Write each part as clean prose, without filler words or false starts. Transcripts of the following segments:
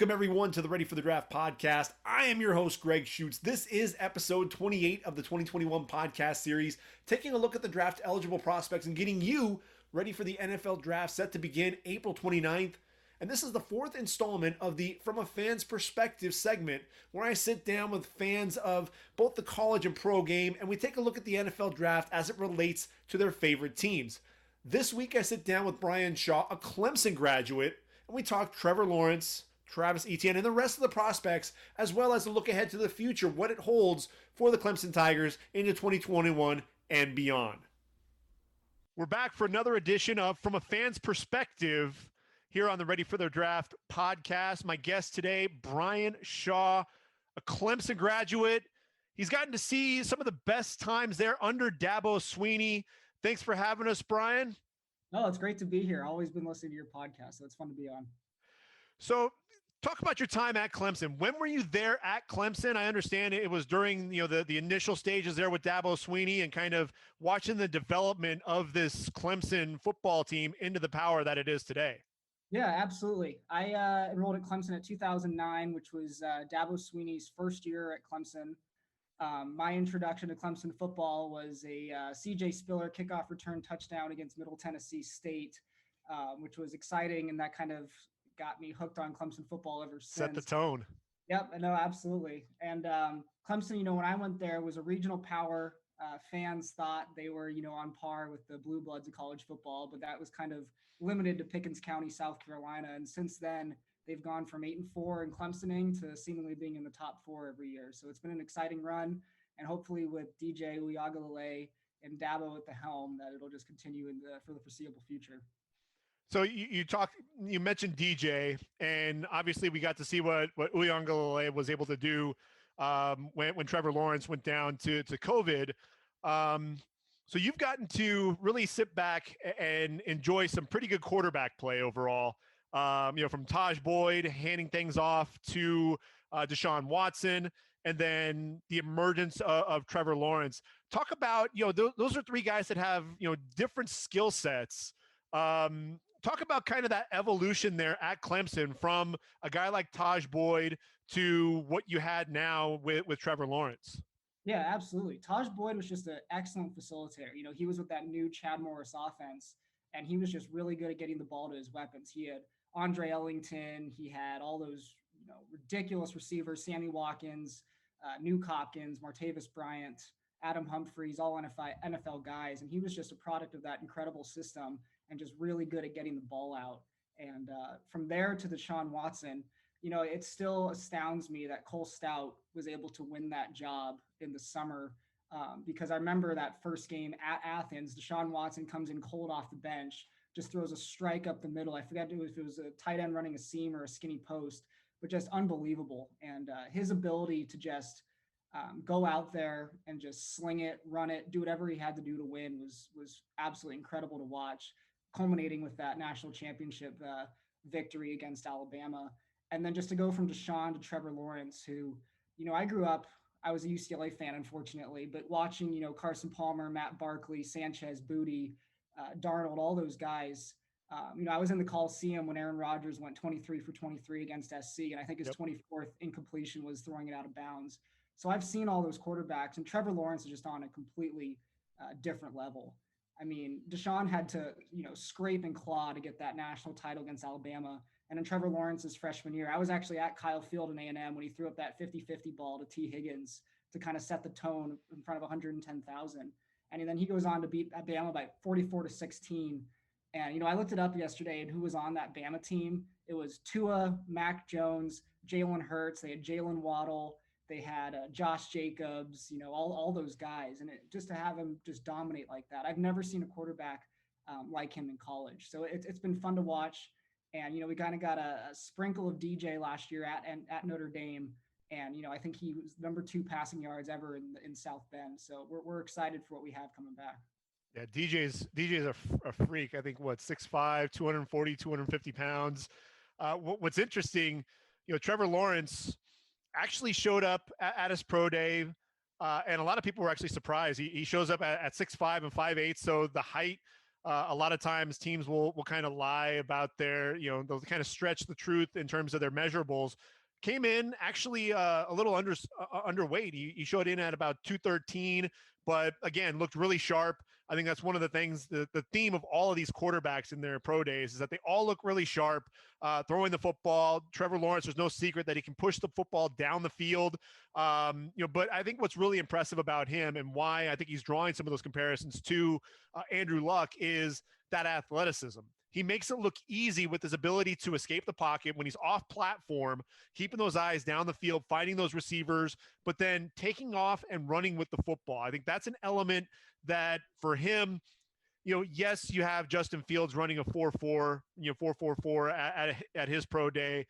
Welcome, everyone, to the Ready for the Draft podcast. I am your host, Gregg Schutze. This is episode 28 of the 2021 podcast series, taking a look at the draft-eligible prospects and getting you ready for the NFL Draft set to begin April 29th. And this is the fourth installment of the From a Fan's Perspective segment, where I sit down with fans of both the college and pro game, and we take a look at the NFL Draft as it relates to their favorite teams. This week, I sit down with Brian Shaw, a Clemson graduate, and we talk Trevor Lawrence, Travis Etienne, and the rest of the prospects, as well as a look ahead to the future, what it holds for the Clemson Tigers into 2021 and beyond. We're back for another edition of From a Fan's Perspective here on the Ready for the Draft podcast. My guest today, Brian Shaw, a Clemson graduate. He's gotten to see some of the best times there under Dabo Swinney. Thanks for having us, Brian. No, it's great to be here. I've always been listening to your podcast, so it's fun to be on. So talk about your time at Clemson. When were you there at Clemson? I understand it was during the initial stages there with Dabo Swinney and kind of watching the development of this Clemson football team into the power that it is today. Yeah, absolutely. I enrolled at Clemson in 2009, which was Dabo Swinney's first year at Clemson. My introduction to Clemson football was a C.J. Spiller kickoff return touchdown against Middle Tennessee State, which was exciting, and that kind of got me hooked on Clemson football ever since. Set the tone. Yep, no, absolutely. And Clemson, when I went there, was a regional power. Fans thought they were, on par with the Blue Bloods of college football, but that was kind of limited to Pickens County, South Carolina. And since then, they've gone from 8-4 in Clemsoning to seemingly being in the top 4 every year. So it's been an exciting run, and hopefully with DJ Uiagalelei and Dabo at the helm, that it'll just continue for the foreseeable future. So you mentioned DJ, and obviously we got to see what Uiagalelei was able to do when Trevor Lawrence went down to COVID. So you've gotten to really sit back and enjoy some pretty good quarterback play overall. From Taj Boyd handing things off to Deshaun Watson, and then the emergence of Trevor Lawrence. Talk about, those are three guys that have, different skill sets. Talk about kind of that evolution there at Clemson from a guy like Taj Boyd to what you had now with Trevor Lawrence. Yeah, absolutely. Taj Boyd was just an excellent facilitator. He was with that new Chad Morris offense, and he was just really good at getting the ball to his weapons. He had Andre Ellington. He had all those, ridiculous receivers, Sammy Watkins, Nuke Hopkins, Martavis Bryant, Adam Humphries, all NFL guys. And he was just a product of that incredible system and just really good at getting the ball out. And from there to Deshaun Watson, it still astounds me that Cole Stout was able to win that job in the summer because I remember that first game at Athens, Deshaun Watson comes in cold off the bench, just throws a strike up the middle. I forget if it was a tight end running a seam or a skinny post, but just unbelievable. And his ability to just go out there and just sling it, run it, do whatever he had to do to win was absolutely incredible to watch, culminating with that national championship victory against Alabama. And then just to go from Deshaun to Trevor Lawrence, who, I grew up, I was a UCLA fan, unfortunately, but watching, Carson Palmer, Matt Barkley, Sanchez, Booty, Darnold, all those guys. I was in the Coliseum when Aaron Rodgers went 23 for 23 against SC, and I think his 24th incompletion was throwing it out of bounds. So I've seen all those quarterbacks, and Trevor Lawrence is just on a completely different level. I mean, Deshaun had to, scrape and claw to get that national title against Alabama. And in Trevor Lawrence's freshman year, I was actually at Kyle Field in A&M when he threw up that 50-50 ball to T. Higgins to kind of set the tone in front of 110,000. And then he goes on to beat Bama by 44-16. And, I looked it up yesterday, and who was on that Bama team? It was Tua, Mac Jones, Jalen Hurts. They had Jalen Waddle. They had Josh Jacobs, all those guys. And just to have him just dominate like that, I've never seen a quarterback like him in college. So it's been fun to watch. And, we kind of got a sprinkle of DJ last year at Notre Dame. And, I think he was number 2 passing yards ever in South Bend. So we're excited for what we have coming back. Yeah, DJ's a freak. I think 6'5", 240, 250 pounds. What's interesting, Trevor Lawrence actually showed up at his pro day, and a lot of people were actually surprised. He shows up at 6'5" and 5'8", so the height A lot of times teams will kind of lie about their, they'll kind of stretch the truth in terms of their measurables. Came in actually a little underweight. He showed in at about 213, but again, looked really sharp. I think that's one of the things, the theme of all of these quarterbacks in their pro days is that they all look really sharp, throwing the football. Trevor Lawrence, there's no secret that he can push the football down the field. But I think what's really impressive about him and why I think he's drawing some of those comparisons to Andrew Luck is that athleticism. He makes it look easy with his ability to escape the pocket when he's off platform, keeping those eyes down the field, finding those receivers, but then taking off and running with the football. I think that's an element that for him, yes, you have Justin Fields running a 4.4, 4.44 at his pro day.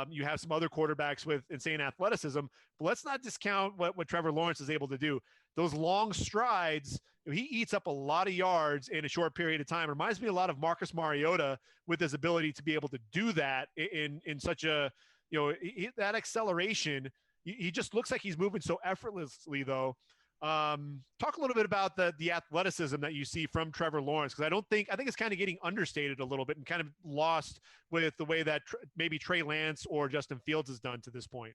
You have some other quarterbacks with insane athleticism, but let's not discount what Trevor Lawrence is able to do. Those long strides, he eats up a lot of yards in a short period of time. It reminds me a lot of Marcus Mariota with his ability to be able to do that in such a, that acceleration. He just looks like he's moving so effortlessly, though. Talk a little bit about the athleticism that you see from Trevor Lawrence, because I think it's kind of getting understated a little bit and kind of lost with the way that maybe Trey Lance or Justin Fields has done to this point.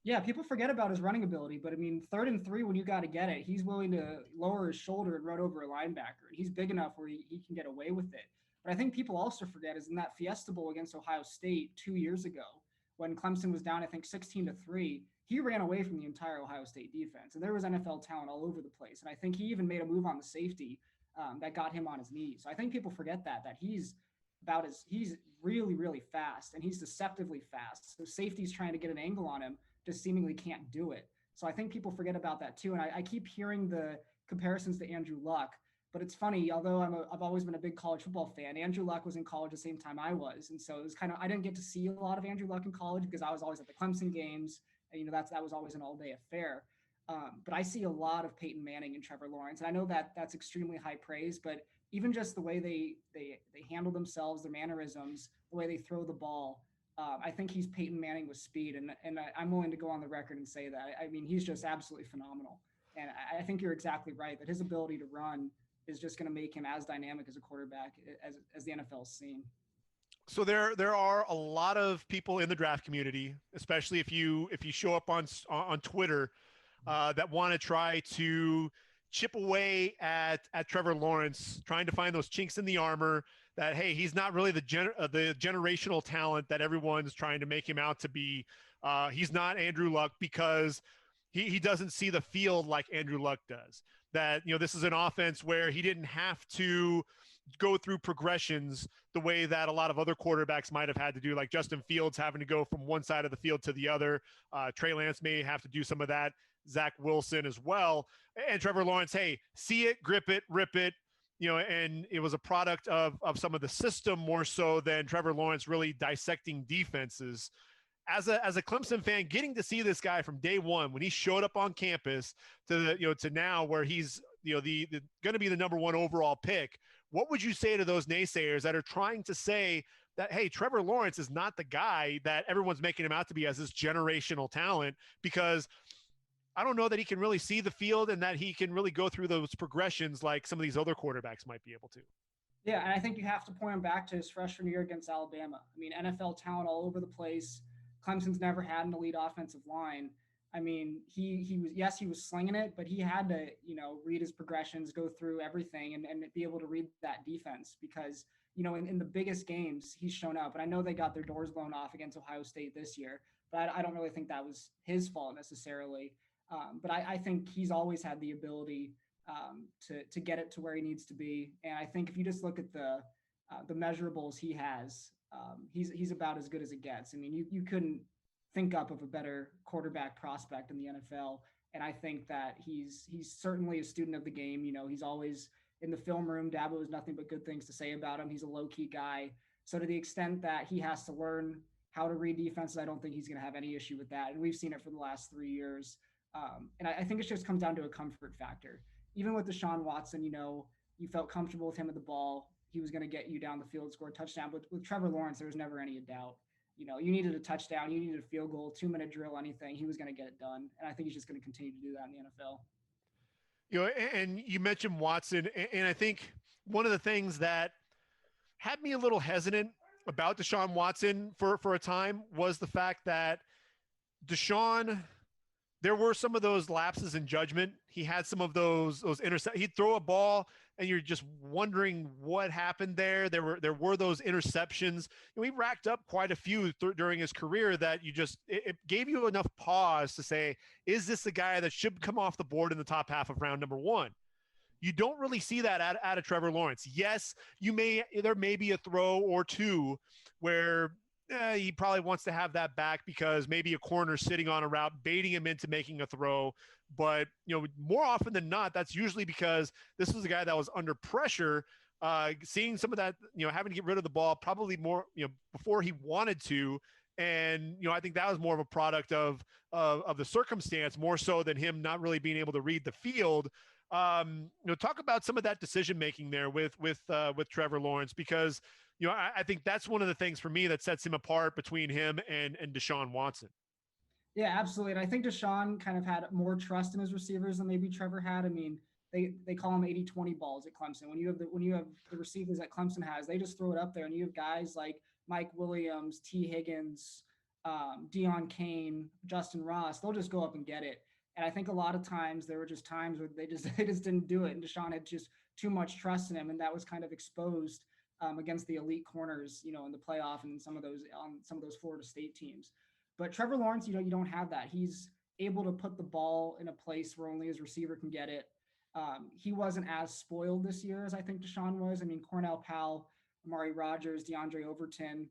Yeah, people forget about his running ability, but I mean, 3rd and 3 when you got to get it, he's willing to lower his shoulder and run over a linebacker. He's big enough where he can get away with it. But I think people also forget is in that Fiesta Bowl against Ohio State 2 years ago, when Clemson was down, I think 16-3, he ran away from the entire Ohio State defense, and there was NFL talent all over the place. And I think he even made a move on the safety that got him on his knees. So I think people forget that he's really, really fast, and he's deceptively fast. So safety's trying to get an angle on him, just seemingly can't do it. So I think people forget about that too. And I keep hearing the comparisons to Andrew Luck, but it's funny, although I've always been a big college football fan, Andrew Luck was in college the same time I was. And so it was I didn't get to see a lot of Andrew Luck in college because I was always at the Clemson games. And, that was always an all-day affair. But I see a lot of Peyton Manning and Trevor Lawrence. And I know that that's extremely high praise, but even just the way they handle themselves, their mannerisms, the way they throw the ball, I think he's Peyton Manning with speed, and I'm willing to go on the record and say that. I mean, he's just absolutely phenomenal. And I think you're exactly right that his ability to run is just going to make him as dynamic as a quarterback as the NFL's seen. So there are a lot of people in the draft community, especially if you show up on Twitter, that want to try to chip away at Trevor Lawrence, trying to find those chinks in the armor. That, hey, he's not really the generational talent that everyone's trying to make him out to be. He's not Andrew Luck because he doesn't see the field like Andrew Luck does. That, this is an offense where he didn't have to go through progressions the way that a lot of other quarterbacks might have had to do, like Justin Fields having to go from one side of the field to the other. Trey Lance may have to do some of that. Zach Wilson as well. And Trevor Lawrence, hey, see it, grip it, rip it. And it was a product of some of the system more so than Trevor Lawrence really dissecting defenses. As a Clemson fan, getting to see this guy from day one when he showed up on campus to now where he's the going to be the number 1 overall pick. What would you say to those naysayers that are trying to say that, hey, Trevor Lawrence is not the guy that everyone's making him out to be as this generational talent? Because I don't know that he can really see the field and that he can really go through those progressions like some of these other quarterbacks might be able to. Yeah, and I think you have to point him back to his freshman year against Alabama. I mean, NFL talent all over the place. Clemson's never had an elite offensive line. I mean, he was slinging it, but he had to, read his progressions, go through everything and be able to read that defense because, in the biggest games, he's shown up. And I know they got their doors blown off against Ohio State this year, but I don't really think that was his fault necessarily. But I think he's always had the ability to get it to where he needs to be. And I think if you just look at the measurables he has, he's about as good as it gets. I mean, you couldn't think up of a better quarterback prospect in the NFL. And I think that he's certainly a student of the game. He's always in the film room. Dabo has nothing but good things to say about him. He's a low-key guy. So to the extent that he has to learn how to read defenses, I don't think he's going to have any issue with that. And we've seen it for the last 3 years. And I think it just comes down to a comfort factor. Even with Deshaun Watson, you felt comfortable with him at the ball. He was going to get you down the field, score a touchdown. But with Trevor Lawrence, there was never any doubt. You needed a touchdown, you needed a field goal, 2-minute drill, anything. He was going to get it done. And I think he's just going to continue to do that in the NFL. And you mentioned Watson, and I think one of the things that had me a little hesitant about Deshaun Watson for a time was the fact that Deshaun, there were some of those lapses in judgment. He had some of those intercept. He'd throw a ball and you're just wondering what happened there. There were those interceptions. And we racked up quite a few during his career that it gave you enough pause to say, is this the guy that should come off the board in the top half of round number one? You don't really see that out of Trevor Lawrence. Yes, there may be a throw or two where he probably wants to have that back because maybe a corner sitting on a route, baiting him into making a throw. But, more often than not, that's usually because this was a guy that was under pressure, seeing some of that, having to get rid of the ball probably more, before he wanted to. And, I think that was more of a product of the circumstance, more so than him not really being able to read the field. Talk about some of that decision-making there with Trevor Lawrence, because, I think that's one of the things for me that sets him apart between him and Deshaun Watson. Yeah, absolutely. And I think Deshaun kind of had more trust in his receivers than maybe Trevor had. I mean, they call them 80-20 balls at Clemson. When you have the receivers that Clemson has, they just throw it up there, and you have guys like Mike Williams, T. Higgins, Deion Kane, Justin Ross. They'll just go up and get it. And I think a lot of times there were just times where they just didn't do it, and Deshaun had just too much trust in him, and that was kind of exposed against the elite corners, in the playoff and some of those Florida State teams. But Trevor Lawrence, you don't have that. He's able to put the ball in a place where only his receiver can get it. He wasn't as spoiled this year as I think Deshaun was. I mean, Cornell, Powell, Amari Rodgers, DeAndre Overton,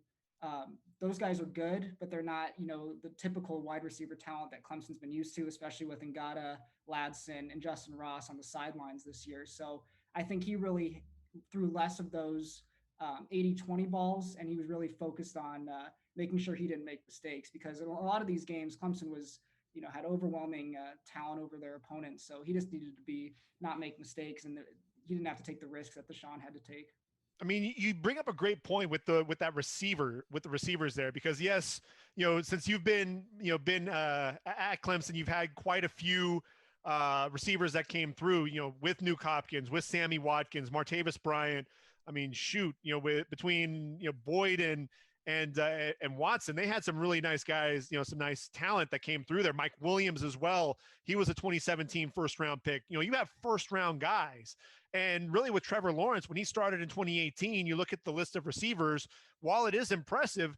those guys are good, but they're not, the typical wide receiver talent that Clemson's been used to, especially with Ngata, Ladson, and Justin Ross on the sidelines this year. So I think he really threw less of those 80-20 balls, and he was really focused on making sure he didn't make mistakes, because in a lot of these games, Clemson was, had overwhelming talent over their opponents. So he just needed to not make mistakes, and he didn't have to take the risks that Deshaun had to take. I mean, you bring up a great point with the receivers there, because yes, since you've been at Clemson, you've had quite a few receivers that came through, with Nuke Hopkins, with Sammy Watkins, Martavis Bryant. I mean, between Boyd and Watson, they had some really nice guys, some nice talent that came through there. Mike Williams as well. He was a 2017 first round pick. You have first round guys. And really with Trevor Lawrence, when he started in 2018, you look at the list of receivers, while it is impressive,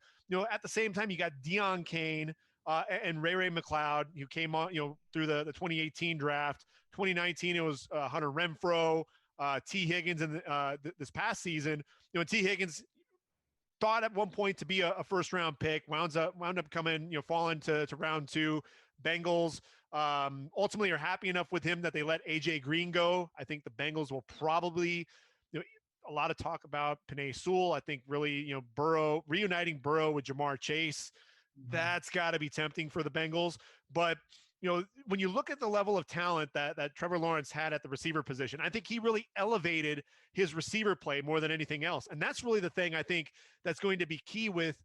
at the same time, you got Deion Kane and Ray McLeod, who came on, through the 2018 draft. 2019, it was Hunter Renfrow, T. Higgins, and this past season, T. Higgins thought at one point to be a first round pick, wound up coming, falling to round two. Bengals ultimately are happy enough with him that they let AJ Green go. I think the Bengals will probably, a lot of talk about Penei Sewell. I think really, Burrow, reuniting Burrow with Jamar Chase, that's got to be tempting for the Bengals. But when you look at the level of talent that Trevor Lawrence had at the receiver position, I think he really elevated his receiver play more than anything else. And that's really the thing I think that's going to be key with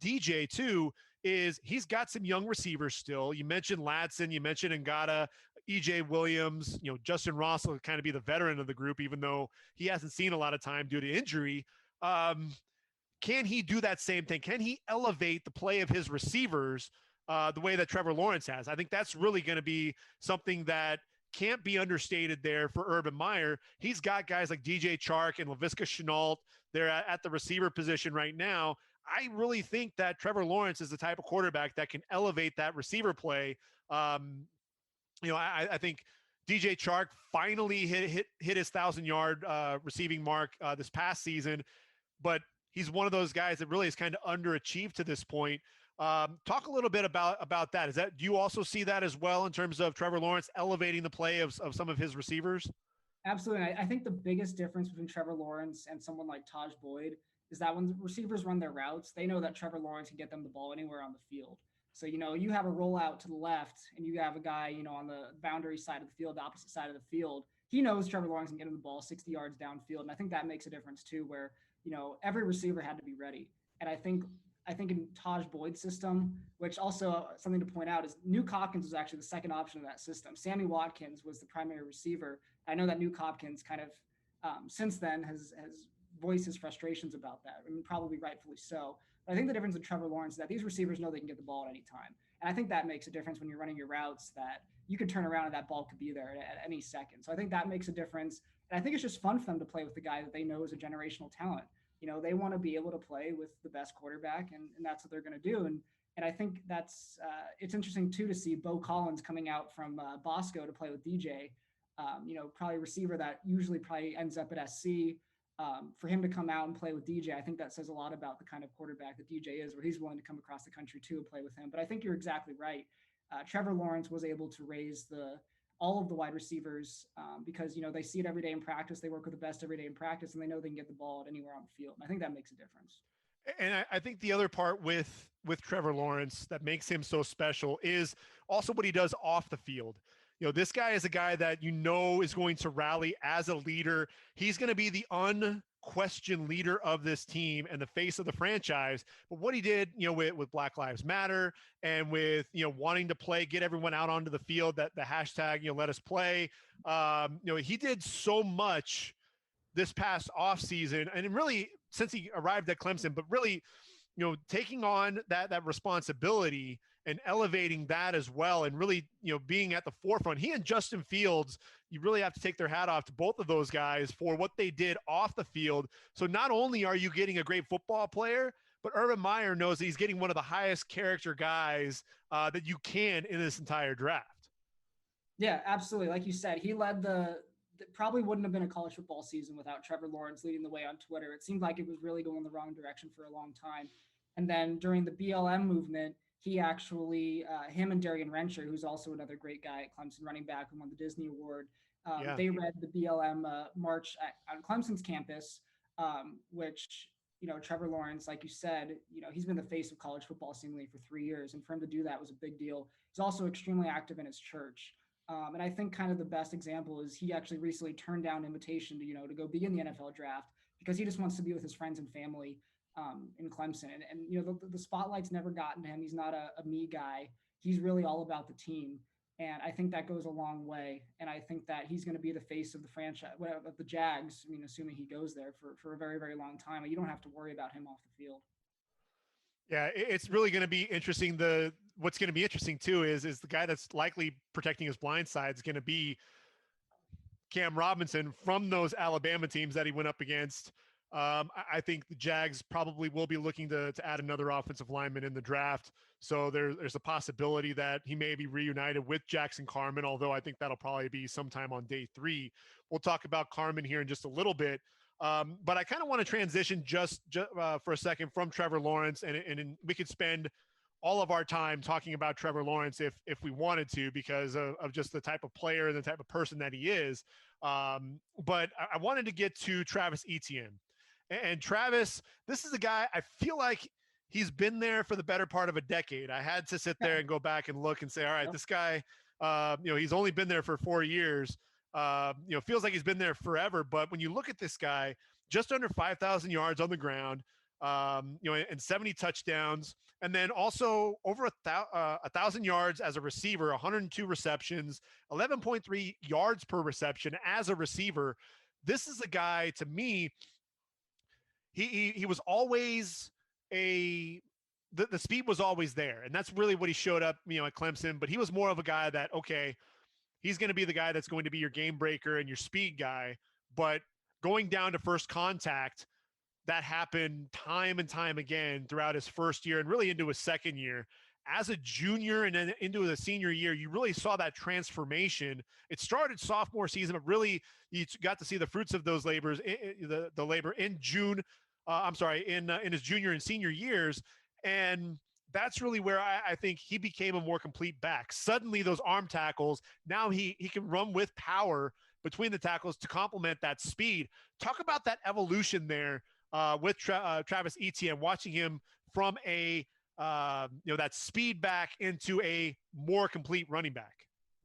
DJ too, is he's got some young receivers still. You mentioned Ladson, you mentioned Ngata, EJ Williams, Justin Ross will kind of be the veteran of the group, even though he hasn't seen a lot of time due to injury. Can he do that same thing? Can he elevate the play of his receivers the way that Trevor Lawrence has? I think that's really going to be something that can't be understated there for Urban Meyer. He's got guys like DJ Chark and Laviska Shenault. They're at the receiver position right now. I really think that Trevor Lawrence is the type of quarterback that can elevate that receiver play. I think DJ Chark finally hit his 1,000-yard receiving mark this past season, but he's one of those guys that really is kind of underachieved to this point. Talk a little bit about that. Do you also see that as well in terms of Trevor Lawrence elevating the play of some of his receivers? Absolutely. I think the biggest difference between Trevor Lawrence and someone like Taj Boyd is that when the receivers run their routes, they know that Trevor Lawrence can get them the ball anywhere on the field. So, you have a rollout to the left and you have a guy, on the boundary side of the field, the opposite side of the field. He knows Trevor Lawrence can get him the ball 60 yards downfield. And I think that makes a difference too, where, every receiver had to be ready. And I think in Taj Boyd's system, which also something to point out is Nuke Hopkins was actually the second option of that system. Sammy Watkins was the primary receiver. I know that Nuke Hopkins kind of since then has voiced his frustrations about that. I mean, probably rightfully so. But I think the difference with Trevor Lawrence is that these receivers know they can get the ball at any time. And I think that makes a difference when you're running your routes, that you could turn around and that ball could be there at any second. So I think that makes a difference. And I think it's just fun for them to play with the guy that they know is a generational talent. They want to be able to play with the best quarterback, and that's what they're going to do. And I think that's it's interesting too to see Bo Collins coming out from Bosco to play with DJ. Probably a receiver that usually probably ends up at SC. For him to come out and play with DJ, I think that says a lot about the kind of quarterback that DJ is, where he's willing to come across the country too and play with him. But I think you're exactly right. Trevor Lawrence was able to raise all of the wide receivers because they see it every day in practice. They work with the best every day in practice, and they know they can get the ball anywhere on the field. And I think that makes a difference. And I think the other part with Trevor Lawrence that makes him so special is also what he does off the field. This guy is a guy that is going to rally as a leader. He's going to be the unquestioned leader of this team and the face of the franchise. But what he did, with Black Lives Matter and with, wanting to play, get everyone out onto the field, that the hashtag, let us play. He did so much this past off season, and really since he arrived at Clemson, but really, taking on that responsibility and elevating that as well, and really, being at the forefront. He and Justin Fields, you really have to take their hat off to both of those guys for what they did off the field. So not only are you getting a great football player, but Urban Meyer knows that he's getting one of the highest character guys that you can in this entire draft. Yeah, absolutely. Like you said, he led probably wouldn't have been a college football season without Trevor Lawrence leading the way on Twitter. It seemed like it was really going the wrong direction for a long time. And then during the BLM movement, he actually, him and Darian Rencher, who's also another great guy at Clemson, running back who won the Disney Award, they read the BLM march on Clemson's campus, which, Trevor Lawrence, like you said, he's been the face of college football seemingly for 3 years. And for him to do that was a big deal. He's also extremely active in his church. And I think kind of the best example is he actually recently turned down an invitation to go be in the NFL draft because he just wants to be with his friends and family in Clemson. And the spotlight's never gotten to him. He's not a me guy. He's really all about the team. And I think that goes a long way. And I think that he's going to be the face of the franchise, of the Jags. I mean, assuming he goes there for a very, very long time. You don't have to worry about him off the field. Yeah, it's really going to be interesting. What's going to be interesting too is the guy that's likely protecting his blind side is going to be Cam Robinson from those Alabama teams that he went up against. I think the Jags probably will be looking to add another offensive lineman in the draft. So there's a possibility that he may be reunited with Jackson Carman, although I think that'll probably be sometime on day 3. We'll talk about Carman here in just a little bit. But I kind of want to transition just for a second from Trevor Lawrence, and we could spend all of our time talking about Trevor Lawrence if we wanted to, because of just the type of player and the type of person that he is. But I wanted to get to Travis Etienne. And Travis, this is a guy, I feel like he's been there for the better part of a decade. I had to sit there and go back and look and say, all right, this guy, he's only been there for 4 years. Feels like he's been there forever. But when you look at this guy, just under 5,000 yards on the ground, and 70 touchdowns, and then also over 1,000 yards as a receiver, 102 receptions, 11.3 yards per reception as a receiver. This is a guy, to me, he was always the speed was always there. And that's really what he showed up, at Clemson. But he was more of a guy that, okay, he's going to be the guy that's going to be your game breaker and your speed guy. But going down to first contact, that happened time and time again throughout his first year and really into his second year. As a junior and then into the senior year, you really saw that transformation. It started sophomore season, but really you got to see the fruits of those labors, the labor in June. In his junior and senior years. And that's really where I think he became a more complete back. Suddenly those arm tackles, now he can run with power between the tackles to complement that speed. Talk about that evolution there with Travis Etienne, watching him from that speed back into a more complete running back.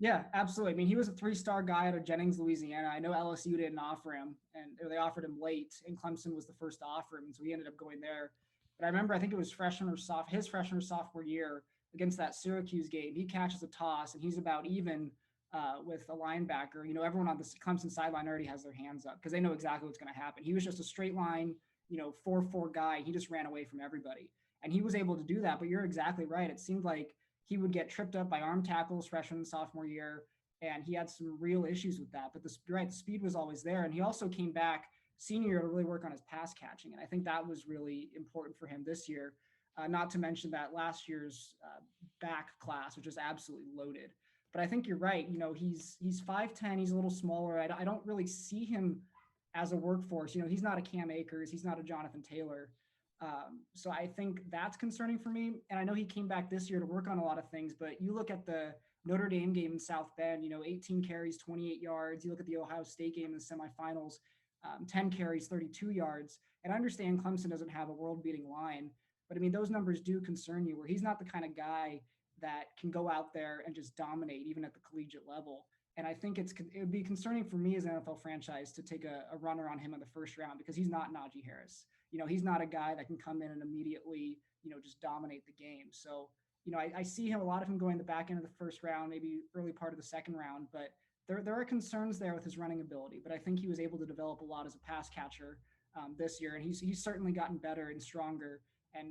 Yeah, absolutely. I mean, he was a 3-star guy out of Jennings, Louisiana. I know LSU didn't offer him, or they offered him late, and Clemson was the first to offer him, and so he ended up going there. But I remember, I think it was his freshman or sophomore year against that Syracuse game. He catches a toss, and he's about even with a linebacker, everyone on the Clemson sideline already has their hands up because they know exactly what's going to happen. He was just a straight line, 4-4 guy. He just ran away from everybody. And he was able to do that. But you're exactly right. It seemed like he would get tripped up by arm tackles freshman and sophomore year. And he had some real issues with that. But the speed was always there. And he also came back senior year to really work on his pass catching. And I think that was really important for him this year. Not to mention that last year's back class, which was absolutely loaded. But I think you're right. He's 5'10". He's a little smaller. I don't really see him as a workforce. He's not a Cam Akers. He's not a Jonathan Taylor. So I think that's concerning for me. And I know he came back this year to work on a lot of things, but you look at the Notre Dame game in South Bend, 18 carries, 28 yards. You look at the Ohio State game in the semifinals, 10 carries, 32 yards. And I understand Clemson doesn't have a world-beating line, but I mean, those numbers do concern you, where he's not the kind of guy that can go out there and just dominate even at the collegiate level. And I think it would be concerning for me as an NFL franchise to take a runner on him in the first round, because he's not Najee Harris. He's not a guy that can come in and immediately, just dominate the game. So, I see a lot of him going the back end of the first round, maybe early part of the second round, but there are concerns there with his running ability. But I think he was able to develop a lot as a pass catcher this year. And he's certainly gotten better and stronger and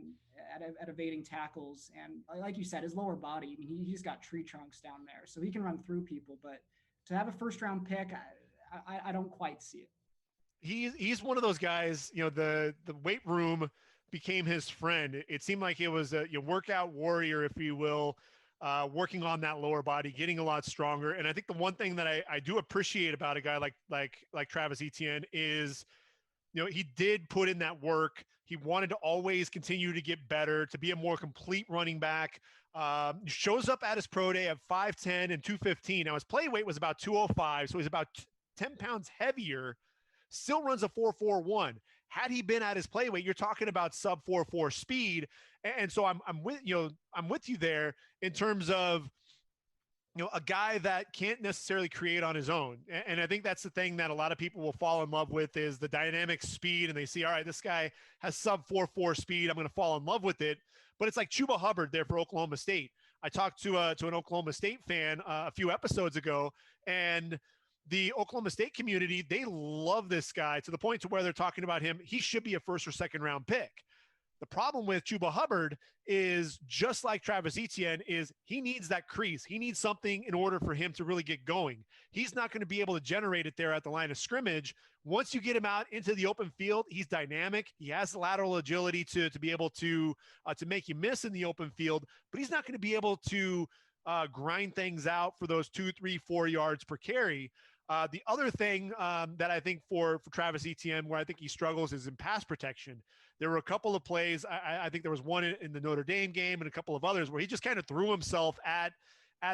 at evading tackles. And like you said, his lower body, I mean, he's got tree trunks down there, so he can run through people. But to have a first round pick, I don't quite see it. He's one of those guys, the weight room became his friend. It seemed like it was a workout warrior, if you will, working on that lower body, getting a lot stronger. And I think the one thing that I do appreciate about a guy like Travis Etienne is, he did put in that work. He wanted to always continue to get better, to be a more complete running back. Shows up at his pro day at 5'10" and 215. Now his play weight was about 205, so he's about 10 pounds heavier. Still runs a 4.41. Had he been at his play weight, you're talking about sub 4.4 speed. And so I'm with you there in terms of, a guy that can't necessarily create on his own. And I think that's the thing that a lot of people will fall in love with, is the dynamic speed. And they see, all right, this guy has sub 4.4 speed, I'm going to fall in love with it. But it's like Chuba Hubbard there for Oklahoma State. I talked to an Oklahoma State fan a few episodes ago, and the Oklahoma State community, they love this guy to the point to where they're talking about him. He should be a first or second round pick. The problem with Chuba Hubbard is, just like Travis Etienne, is he needs that crease. He needs something in order for him to really get going. He's not going to be able to generate it there at the line of scrimmage. Once you get him out into the open field, he's dynamic. He has the lateral agility to be able to make you miss in the open field, but he's not going to be able to grind things out for those 2, 3, 4 yards per carry. The other thing that I think for Travis Etienne, where I think he struggles, is in pass protection. There were a couple of plays. I think there was one in the Notre Dame game and a couple of others where he just kind of threw himself at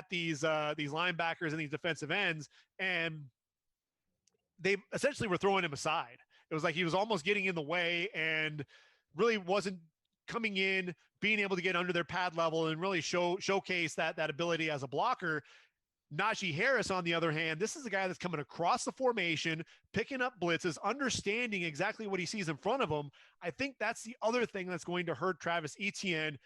these linebackers and these defensive ends, and they essentially were throwing him aside. It was like he was almost getting in the way and really wasn't coming in, being able to get under their pad level and really showcase that ability as a blocker. Najee Harris, on the other hand, this is a guy that's coming across the formation, picking up blitzes, understanding exactly what he sees in front of him. I think that's the other thing that's going to hurt Travis Etienne,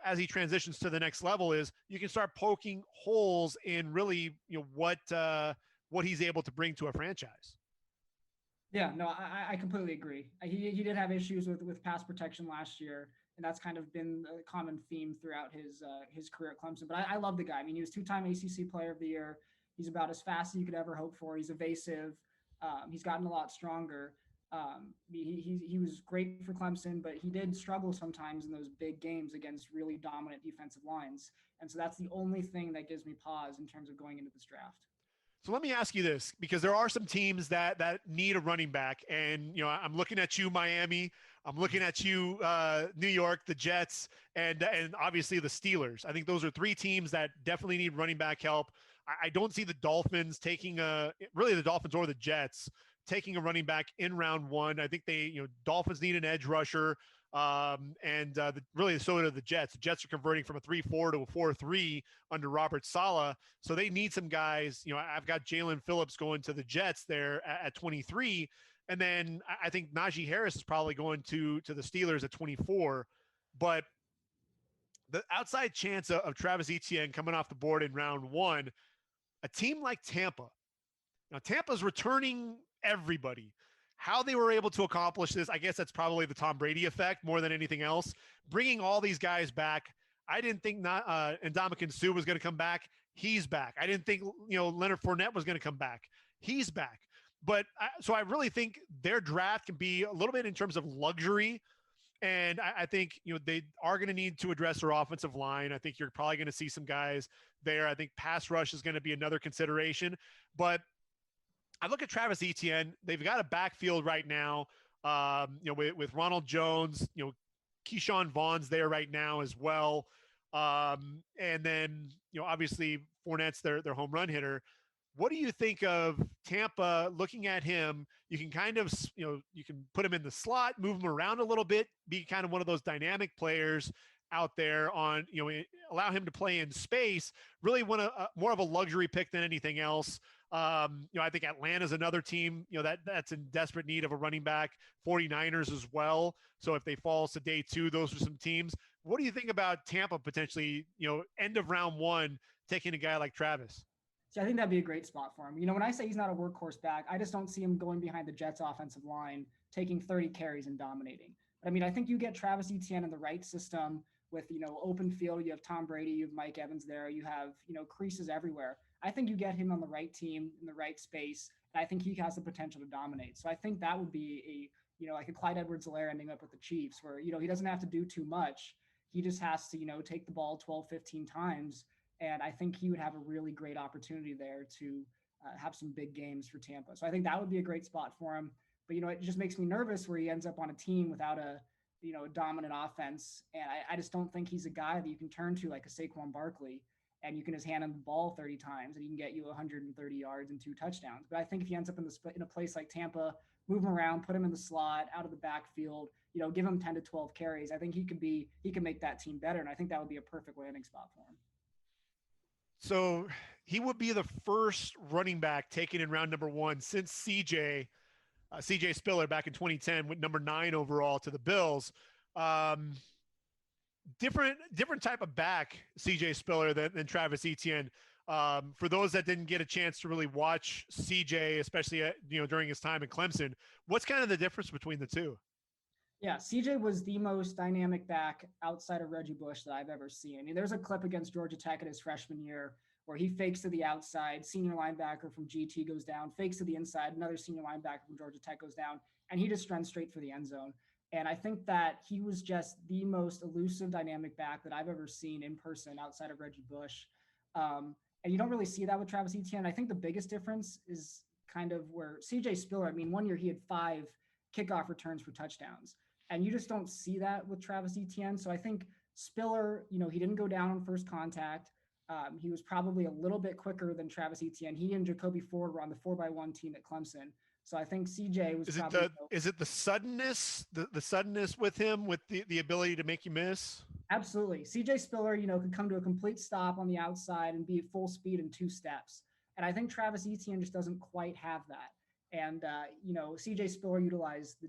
as he transitions to the next level, is you can start poking holes in really, what he's able to bring to a franchise. Yeah, no, I completely agree. He did have issues with pass protection last year, and that's kind of been a common theme throughout his career at Clemson. But I love the guy. I mean, he was 2-time ACC Player of the Year. He's about as fast as you could ever hope for. He's evasive. He's gotten a lot stronger. He was great for Clemson, but he did struggle sometimes in those big games against really dominant defensive lines. And so that's the only thing that gives me pause in terms of going into this draft. So let me ask you this, because there are some teams that need a running back, and I'm looking at you, Miami. I'm looking at you, New York, the Jets, and obviously the Steelers. I think those are three teams that definitely need running back help. I don't see the Dolphins taking really the Dolphins or the Jets taking a running back in round one. I think Dolphins need an edge rusher. Really so do the Jets. The Jets are converting from a 3-4 to a 4-3 under Robert Saleh. So they need some guys. I've got Jalen Phillips going to the Jets there at 23. And then I think Najee Harris is probably going to the Steelers at 24. But the outside chance of Travis Etienne coming off the board in round one, a team like Tampa. Now, Tampa's returning everybody. How they were able to accomplish this, I guess that's probably the Tom Brady effect more than anything else. Bringing all these guys back. I didn't think Ndamukong Suh was going to come back. He's back. I didn't think Leonard Fournette was going to come back. He's back. But so I really think their draft can be a little bit in terms of luxury. And I think, they are going to need to address their offensive line. I think you're probably going to see some guys there. I think pass rush is going to be another consideration. But I look at Travis Etienne. They've got a backfield right now, with Ronald Jones, Keyshawn Vaughn's there right now as well. And then, obviously Fournette's their home run hitter. What do you think of Tampa? Looking at him, you can kind of, you can put him in the slot, move him around a little bit, be kind of one of those dynamic players out there on, allow him to play in space, really want more of a luxury pick than anything else. I think Atlanta's another team, that's in desperate need of a running back, 49ers as well. So if they fall to day 2, those are some teams. What do you think about Tampa potentially, end of round 1, taking a guy like Travis? See, I think that'd be a great spot for him. When I say he's not a workhorse back, I just don't see him going behind the Jets offensive line, taking 30 carries and dominating. But I think you get Travis Etienne in the right system with, open field. You have Tom Brady, you have Mike Evans there, you have, creases everywhere. I think you get him on the right team in the right space. And I think he has the potential to dominate. So I think that would be like a Clyde Edwards-Helaire ending up with the Chiefs where, he doesn't have to do too much. He just has to, take the ball 12, 15 times. And I think he would have a really great opportunity there to have some big games for Tampa. So I think that would be a great spot for him. But, it just makes me nervous where he ends up on a team without a dominant offense. And I just don't think he's a guy that you can turn to like a Saquon Barkley and you can just hand him the ball 30 times and he can get you 130 yards and 2 touchdowns. But I think if he ends up in a place like Tampa, move him around, put him in the slot, out of the backfield, give him 10 to 12 carries, I think he can make that team better. And I think that would be a perfect landing spot for him. So he would be the first running back taken in round number 1 since CJ Spiller back in 2010 with number 9 overall to the Bills. Different type of back, CJ Spiller than Travis Etienne. For those that didn't get a chance to really watch CJ, especially during his time at Clemson, what's kind of the difference between the two? Yeah, CJ was the most dynamic back outside of Reggie Bush that I've ever seen. There's a clip against Georgia Tech in his freshman year where he fakes to the outside, senior linebacker from GT goes down, fakes to the inside, another senior linebacker from Georgia Tech goes down, and he just runs straight for the end zone. And I think that he was just the most elusive, dynamic back that I've ever seen in person outside of Reggie Bush. And you don't really see that with Travis Etienne. I think the biggest difference is kind of where CJ Spiller, 1 year he had 5 kickoff returns for touchdowns. And you just don't see that with Travis Etienne. So I think Spiller, he didn't go down on first contact. He was probably a little bit quicker than Travis Etienne. He and Jacoby Ford were on the 4x1 team at Clemson. So I think CJ was is it the suddenness, the suddenness with him, with the ability to make you miss? Absolutely. CJ Spiller, could come to a complete stop on the outside and be at full speed in 2 steps. And I think Travis Etienne just doesn't quite have that. And, CJ Spiller utilized the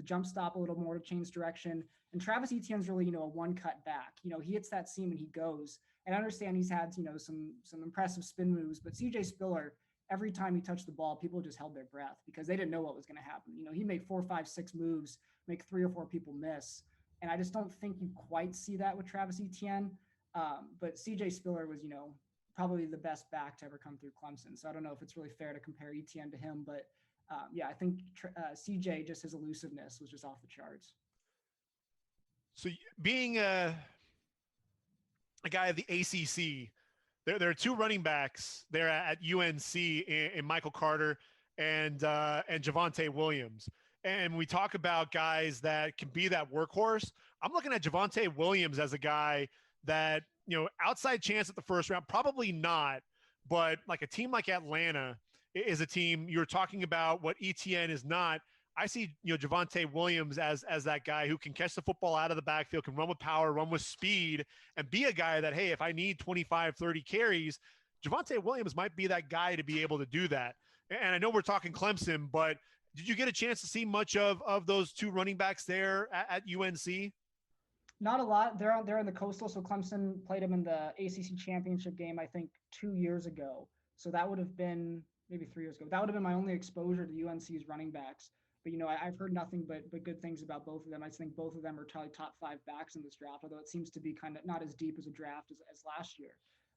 jump stop a little more to change direction. And Travis Etienne's really, a one cut back. He hits that seam and he goes. And I understand he's had, some impressive spin moves, but CJ Spiller, every time he touched the ball, people just held their breath because they didn't know what was going to happen. He made 4, 5, 6 moves, make 3 or 4 people miss. And I just don't think you quite see that with Travis Etienne. But CJ Spiller was, probably the best back to ever come through Clemson. So I don't know if it's really fair to compare Etienne to him, but I think CJ, just his elusiveness was just off the charts. So being a guy of the ACC, there are 2 running backs there at UNC in Michael Carter and Javonte Williams. And we talk about guys that can be that workhorse. I'm looking at Javonte Williams as a guy that, outside chance at the first round, probably not, but like a team like Atlanta is a team you're talking about what Etienne is not. I see, Javonte Williams as that guy who can catch the football out of the backfield, can run with power, run with speed, and be a guy that, hey, if I need 25, 30 carries, Javonte Williams might be that guy to be able to do that. And I know we're talking Clemson, but did you get a chance to see much of those 2 running backs there at UNC? Not a lot. They're in the Coastal, so Clemson played them in the ACC championship game, I think, 2 years ago. So that would have been maybe 3 years ago. That would have been my only exposure to UNC's running backs. But I've heard nothing but good things about both of them. I think both of them are probably top 5 backs in this draft, although it seems to be kind of not as deep as a draft as last year.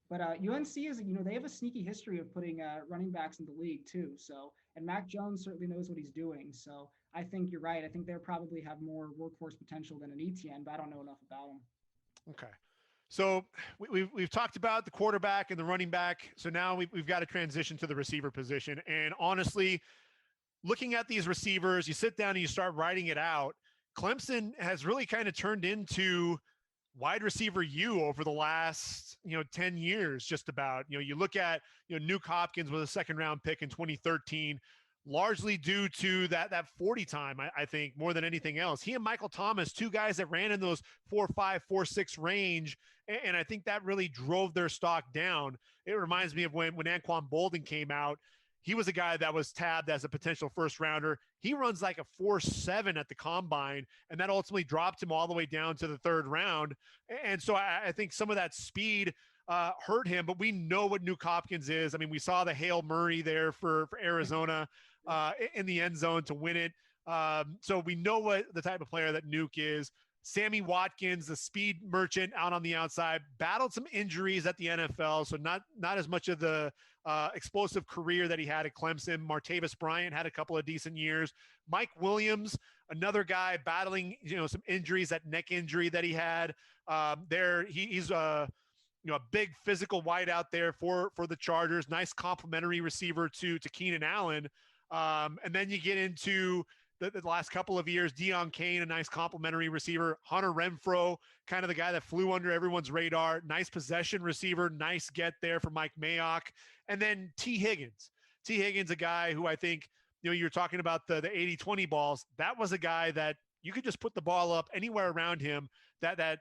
But UNC is, they have a sneaky history of putting running backs in the league too. So, and Mac Jones certainly knows what he's doing. So I think you're right. I think they probably have more workhorse potential than an Etienne, but I don't know enough about him. Okay. So we've talked about the quarterback and the running back. So now we've got to transition to the receiver position. And honestly, looking at these receivers, you sit down and you start writing it out. Clemson has really kind of turned into wide receiver U over the last, 10 years, just about. You look at, Nuke Hopkins was a second round pick in 2013, largely due to that 40 time, I think, more than anything else. He and Michael Thomas, two guys that ran in those 4.5, 4.6 range, and I think that really drove their stock down. It reminds me of when Anquan Bolden came out. He was a guy that was tabbed as a potential first rounder. He runs like a 4.7 at the combine, and that ultimately dropped him all the way down to the third round. And so I think some of that speed hurt him, but we know what Nuke Hopkins is. I mean, we saw the Hail Murray there for Arizona in the end zone to win it. So we know what the type of player that Nuke is. Sammy Watkins, the speed merchant out on the outside, battled some injuries at the NFL, so not as much of the explosive career that he had at Clemson. Martavis Bryant had a couple of decent years. Mike Williams, another guy battling some injuries, that neck injury that he had. He's a big physical wide out there for the Chargers. Nice complimentary receiver to Keenan Allen. And then you get into the last couple of years, Deion Kane, a nice complimentary receiver. Hunter Renfrow, kind of the guy that flew under everyone's radar. Nice possession receiver. Nice get there for Mike Mayock. And then T. Higgins. T. Higgins, a guy who I think, you're talking about the 80-20 balls. That was a guy that you could just put the ball up anywhere around him. That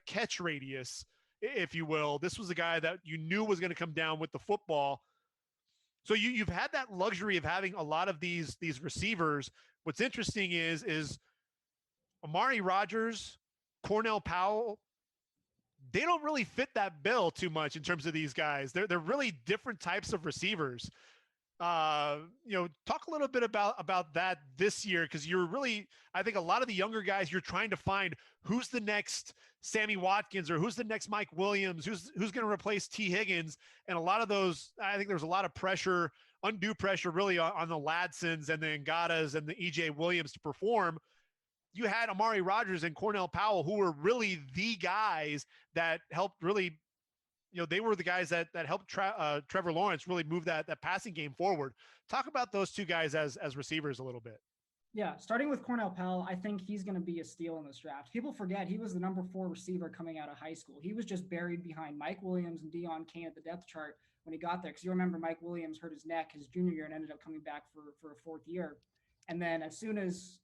catch radius, if you will. This was a guy that you knew was going to come down with the football. So you've had that luxury of having a lot of these receivers. What's interesting is Amari Rodgers, Cornell Powell, they don't really fit that bill too much in terms of these guys. They're really different types of receivers. Talk a little bit about that this year, because you're really, I think a lot of the younger guys, you're trying to find who's the next Sammy Watkins or who's the next Mike Williams, who's going to replace T. Higgins. And a lot of those, I think there's a lot of pressure, undue pressure really on the Ladsons and the Ngatas and the EJ Williams to perform. You had Amari Rodgers and Cornell Powell, who were really the guys that helped really, they were the guys that helped Trevor Lawrence really move that passing game forward. Talk about those two guys as receivers a little bit. Yeah, starting with Cornell Powell, I think he's going to be a steal in this draft. People forget he was the number 4 receiver coming out of high school. He was just buried behind Mike Williams and Deion Kane at the depth chart when he got there, because you remember Mike Williams hurt his neck his junior year and ended up coming back for a 4th year. And then as soon as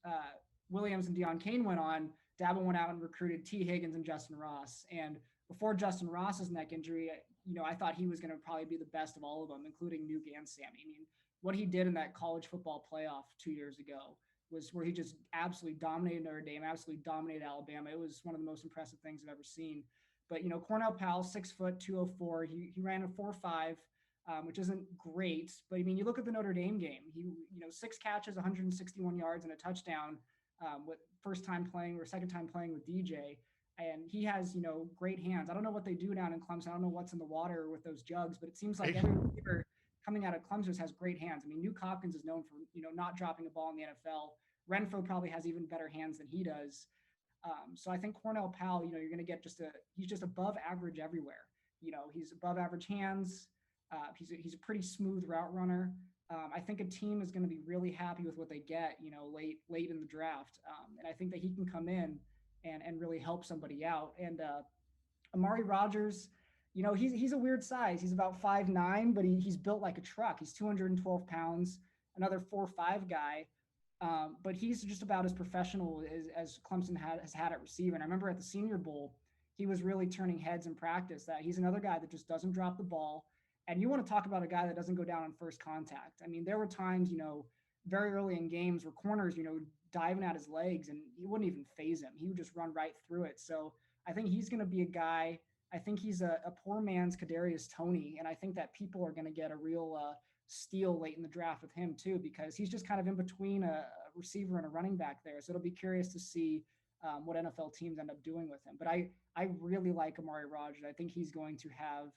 Williams and Deion Kane went on, Dabo went out and recruited T. Higgins and Justin Ross. And before Justin Ross's neck injury, I thought he was going to probably be the best of all of them, including Nuke and Sammy. I mean, what he did in that college football playoff 2 years ago was where he just absolutely dominated Notre Dame, absolutely dominated Alabama. It was one of the most impressive things I've ever seen. But, Cornell Powell, 6 foot, 204. He ran a 4.5, which isn't great. But, I mean, you look at the Notre Dame game. He, 6 catches, 161 yards, and a touchdown with first time playing or second time playing with DJ. And he has, great hands. I don't know what they do down in Clemson. I don't know what's in the water with those jugs, but it seems like every receiver coming out of Clemson has great hands. I mean, Nuke Hopkins is known for, not dropping a ball in the NFL. Renfrow probably has even better hands than he does. So I think Cornell Powell, you're going to get he's just above average everywhere. He's above average hands. He's a pretty smooth route runner. I think a team is going to be really happy with what they get, late in the draft. And I think that he can come in and really help somebody out. And Amari Rodgers, he's a weird size. He's about 5'9", but he's built like a truck. He's 212 pounds, another 4'5" guy. But he's just about as professional as Clemson has had at receiver. And I remember at the Senior Bowl, he was really turning heads in practice. That he's another guy that just doesn't drop the ball. And you want to talk about a guy that doesn't go down on first contact. I mean, there were times, very early in games where corners, diving at his legs and he wouldn't even phase him. He would just run right through it. So I think he's going to be a guy. I think he's a poor man's Kadarius Toney, and I think that people are going to get a real steal late in the draft with him too, because he's just kind of in between a receiver and a running back there. So it'll be curious to see what NFL teams end up doing with him. But I really like Amari Rodgers. I think he's going to have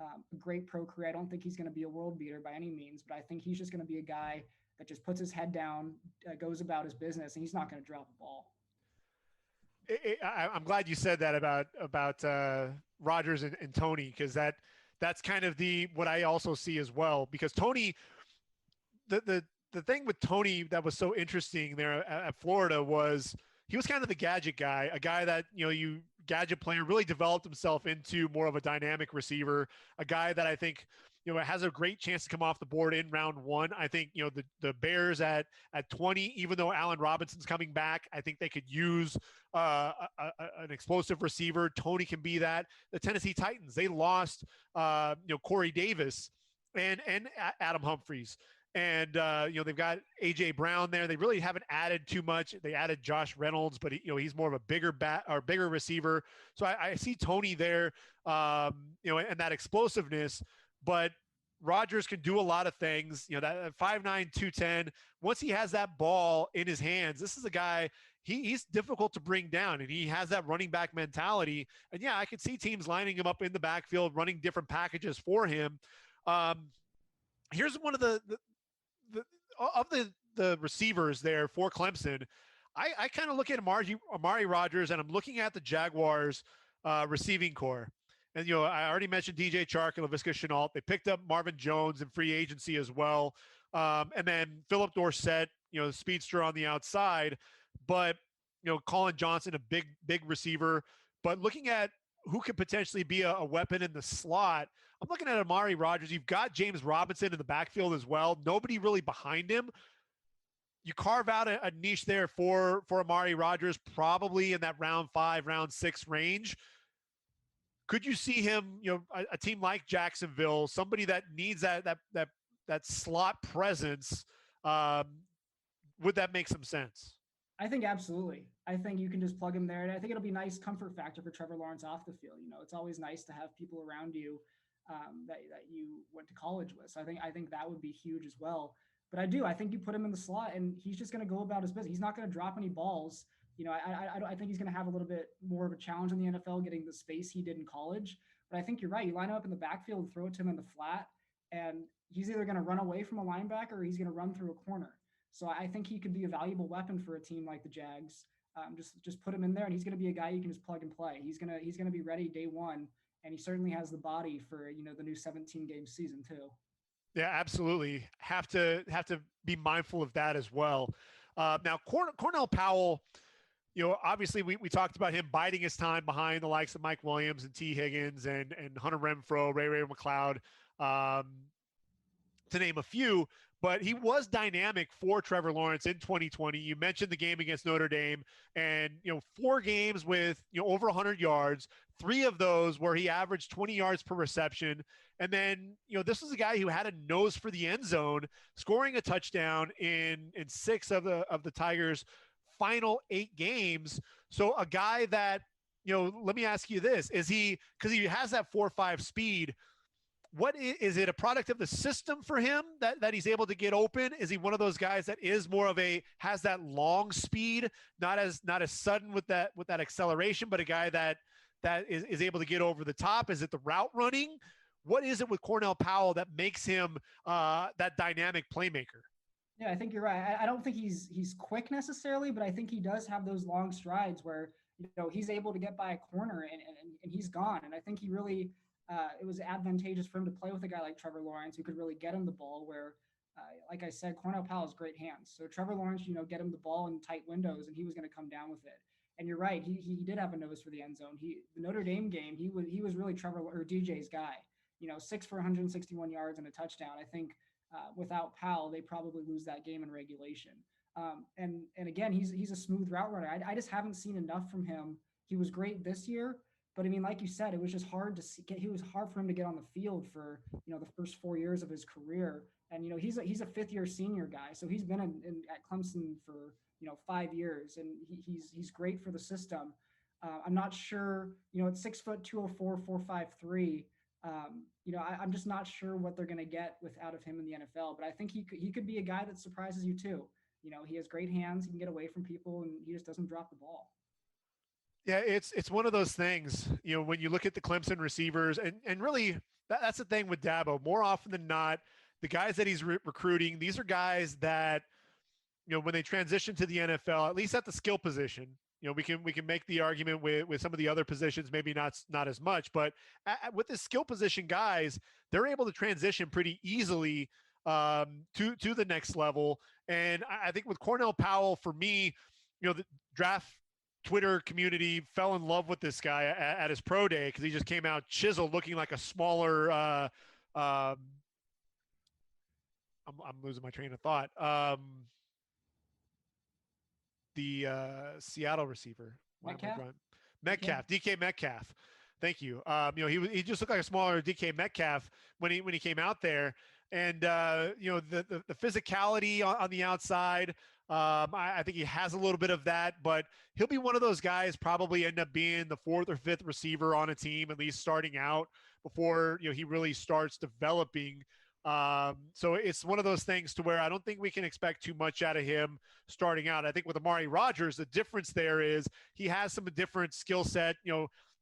a great pro career. I don't think he's going to be a world beater by any means, but I think he's just going to be a guy that just puts his head down, goes about his business, and he's not going to drop a ball. I'm glad you said that about Rodgers and Toney, because that's kind of what I also see as well. Because Toney, the thing with Toney that was so interesting there at Florida was he was kind of the gadget guy, a guy that gadget player, really developed himself into more of a dynamic receiver, a guy that I think has a great chance to come off the board in round one. I think the Bears at 20, even though Allen Robinson's coming back, I think they could use an explosive receiver. Toney can be that. The Tennessee Titans, they lost Corey Davis and Adam Humphries. And, they've got A.J. Brown there. They really haven't added too much. They added Josh Reynolds, but he's more of a bigger receiver. So I see Toney there, and that explosiveness. But Rodgers can do a lot of things. That 5'9", 210. Once he has that ball in his hands, this is a guy, he's difficult to bring down, and he has that running back mentality. And, yeah, I could see teams lining him up in the backfield, running different packages for him. Here's one of the receivers there for Clemson. I kind of look at Amari Rodgers, and I'm looking at the Jaguars receiving core. And, I already mentioned DJ Chark and Laviska Shenault. They picked up Marvin Jones in free agency as well. And then Philip Dorsett, the speedster on the outside. But, Colin Johnson, a big receiver. But looking at who could potentially be a weapon in the slot, I'm looking at Amari Rodgers. You've got James Robinson in the backfield as well. Nobody really behind him. You carve out a niche there for Amari Rodgers, probably in that round 5, round 6 range. Could you see him, a team like Jacksonville, somebody that needs that slot presence? Would that make some sense? I think absolutely. I think you can just plug him there. And I think it'll be a nice comfort factor for Trevor Lawrence off the field. It's always nice to have people around you that you went to college with. So I think that would be huge as well. But I think you put him in the slot and he's just going to go about his business. He's not going to drop any balls. I think he's going to have a little bit more of a challenge in the NFL getting the space he did in college. But I think you're right. You line him up in the backfield, throw it to him in the flat, and he's either going to run away from a linebacker or he's going to run through a corner. So I think he could be a valuable weapon for a team like the Jags. Just put him in there, and he's going to be a guy you can just plug and play. He's going to be ready day one, and he certainly has the body for the new 17-game season too. Yeah, absolutely. Have to be mindful of that as well. Now, Cornell Powell, obviously we talked about him biding his time behind the likes of Mike Williams and T. Higgins and Hunter Renfrow, Ray McLeod, to name a few. But he was dynamic for Trevor Lawrence in 2020. You mentioned the game against Notre Dame, and 4 games with over 100 yards, 3 of those where he averaged 20 yards per reception. And then this was a guy who had a nose for the end zone, scoring a touchdown in 6 of the Tigers' final 8 games. So a guy that let me ask you this: is he, because he has that 4.5 speed? What is it, a product of the system for him that he's able to get open? Is he one of those guys that is more of has that long speed, not as sudden with that acceleration, but a guy that is able to get over the top? Is it the route running? What is it with Cornell Powell that makes him that dynamic playmaker? Yeah, I think you're right. I don't think he's quick necessarily, but I think he does have those long strides where he's able to get by a corner and he's gone. And I think he really it was advantageous for him to play with a guy like Trevor Lawrence who could really get him the ball where, like I said, Cornell Powell has great hands. So Trevor Lawrence, get him the ball in tight windows and he was going to come down with it. And you're right. He did have a nose for the end zone. The Notre Dame game, he was really Trevor or DJ's guy, 6 for 161 yards and a touchdown. I think without Powell, they probably lose that game in regulation. And again, he's a smooth route runner. I just haven't seen enough from him. He was great this year. But I mean, like you said, it was just hard to see. It was hard for him to get on the field for the first 4 years of his career. And he's a 5th-year senior guy, so he's been at Clemson for 5 years, and he's great for the system. I'm not sure, at 6', 204, 453. I'm just not sure what they're going to get out of him in the NFL. But I think he could be a guy that surprises you too. He has great hands. He can get away from people, and he just doesn't drop the ball. Yeah, it's one of those things, when you look at the Clemson receivers, and really that's the thing with Dabo. More often than not, the guys that he's recruiting, these are guys that, when they transition to the NFL, at least at the skill position, we can make the argument with some of the other positions, maybe not as much, but with the skill position guys, they're able to transition pretty easily to the next level. And I think with Cornell Powell, for me, the draft Twitter community fell in love with this guy at his pro day because he just came out chiseled, looking like a smaller. I'm losing my train of thought. The Seattle receiver, Metcalf, DK Metcalf. Thank you. He just looked like a smaller DK Metcalf when he came out there, and the physicality on the outside. I think he has a little bit of that, but he'll be one of those guys, probably end up being the 4th or 5th receiver on a team, at least starting out before, he really starts developing. So it's one of those things to where I don't think we can expect too much out of him starting out. I think with Amari Rodgers, the difference there is he has some different skill set.